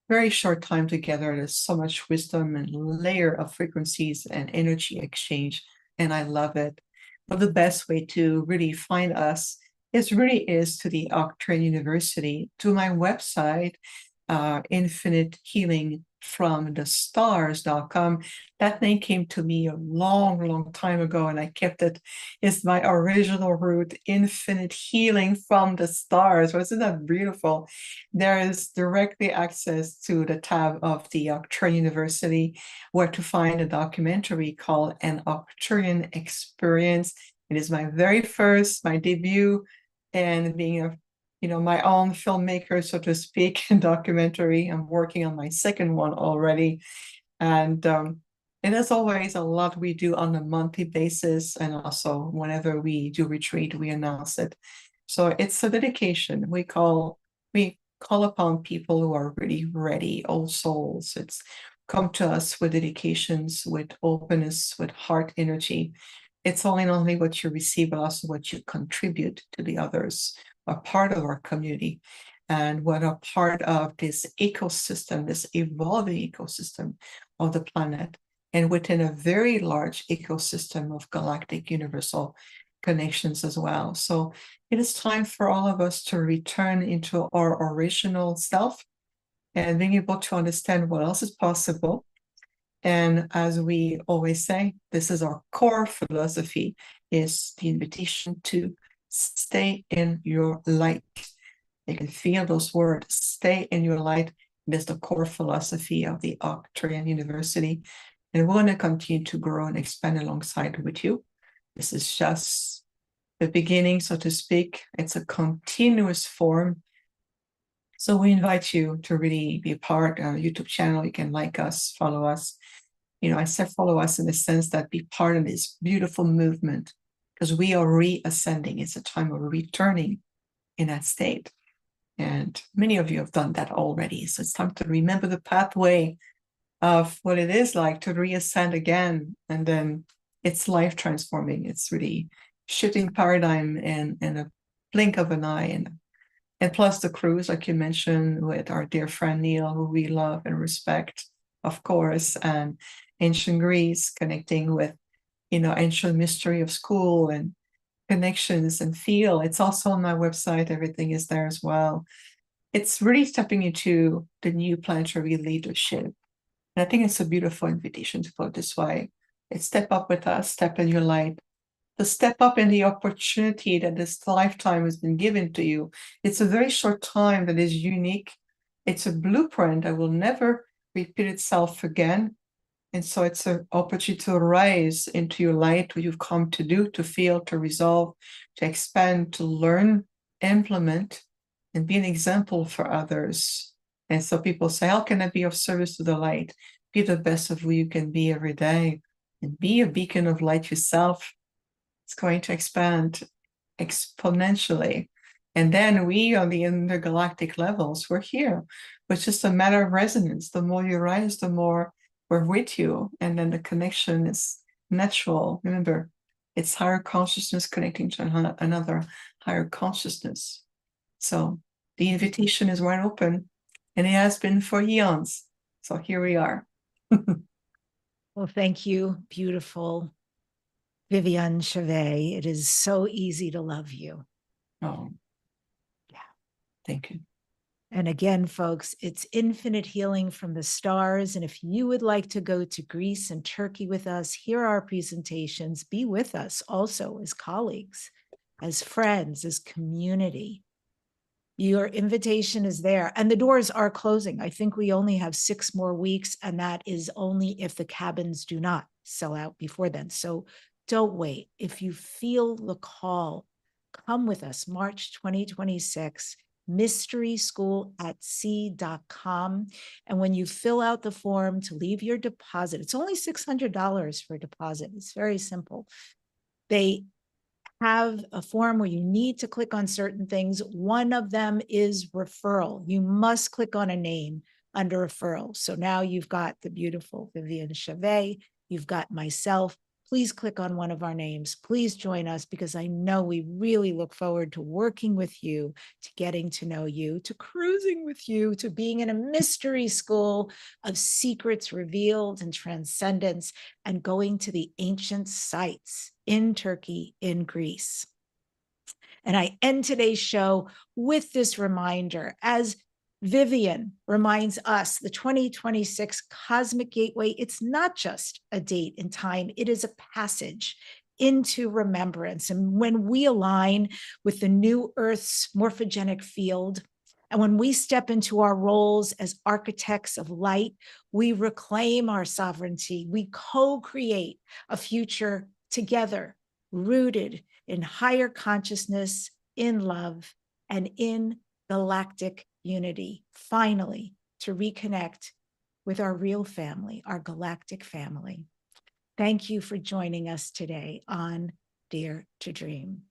very short time together. There's so much wisdom and layer of frequencies and energy exchange, and I love it. But the best way to really find us is to the Arcturian University, to my website, Infinite Healing from the Stars.com. That name came to me a long time ago, and I kept it. It's my original root, Infinite Healing from the Stars. Wasn't that beautiful? There is directly access to the tab of the Arcturian University, where to find a documentary called An Arcturian Experience. It is my very first, my debut, and being a my own filmmaker, so to speak, documentary. I'm working on my second one already. And as always, a lot we do on a monthly basis. And also whenever we do retreat, we announce it. So it's a dedication. We call upon people who are really ready, old souls. It's come to us with dedications, with openness, with heart energy. It's not only what you receive, but also what you contribute to the others, are part of our community, and what are part of this ecosystem, this evolving ecosystem of the planet, and within a very large ecosystem of galactic universal connections as well. So it is time for all of us to return into our original self and being able to understand what else is possible. And as we always say, this is our core philosophy, is the invitation to stay in your light. You can feel those words, stay in your light. It is the core philosophy of the Arcturian University. And we're going to continue to grow and expand alongside with you. This is just the beginning, so to speak. It's a continuous form. So we invite you to really be a part of our YouTube channel. You can like us, follow us. I said follow us in the sense that be part of this beautiful movement, because we are re-ascending. It's a time of returning in that state. And many of you have done that already. So it's time to remember the pathway of what it is like to reascend again. And then it's life transforming. It's really shifting paradigm in a blink of an eye. And plus the cruise, like you mentioned, with our dear friend Neil, who we love and respect, of course, and ancient Greece, connecting with ancient mystery of school and connections and feel. It's also on my website. Everything is there as well. It's really stepping into the new planetary leadership. And I think it's a beautiful invitation to put it this way. It's step up with us, step in your light, to step up in the opportunity that this lifetime has been given to you. It's a very short time that is unique. It's a blueprint that will never repeat itself again. And so it's an opportunity to rise into your light, what you've come to do, to feel, to resolve, to expand, to learn, implement, and be an example for others. And so people say, how can I be of service to the light? Be the best of who you can be every day and be a beacon of light yourself. It's going to expand exponentially. And then we on the intergalactic levels, we're here. It's just a matter of resonance. The more you rise, the more we're with you. And then the connection is natural. Remember, it's higher consciousness connecting to another higher consciousness. So the invitation is wide open, and it has been for eons. So here we are. Well, thank you, beautiful Viviane Chauvet. It is so easy to love you. Oh, Yeah. thank you. And again, folks, it's infinite healing from the stars. And if you would like to go to Greece and Turkey with us, hear our presentations, be with us also as colleagues, as friends, as community. Your invitation is there, and the doors are closing. I think we only have 6 more weeks, and that is only if the cabins do not sell out before then. So don't wait. If you feel the call, come with us, March 2026, mysteryschool@sea.com. And when you fill out the form to leave your deposit, it's only $600 for a deposit. It's very simple. They have a form where you need to click on certain things. One of them is referral. You must click on a name under referral. So now you've got the beautiful Viviane Chauvet, you've got myself. Please click on one of our names. Please join us, because I know we really look forward to working with you, to getting to know you, to cruising with you, to being in a mystery school of secrets revealed and transcendence, and going to the ancient sites in Turkey, in Greece. And I end today's show with this reminder, as Viviane reminds us, the 2026 Cosmic Gateway, it's not just a date in time, it is a passage into remembrance. And when we align with the new Earth's morphogenic field, and when we step into our roles as architects of light, we reclaim our sovereignty. We co-create a future together, rooted in higher consciousness, in love, and in galactic unity, finally, to reconnect with our real family, our galactic family. Thank you for joining us today on Dare to Dream.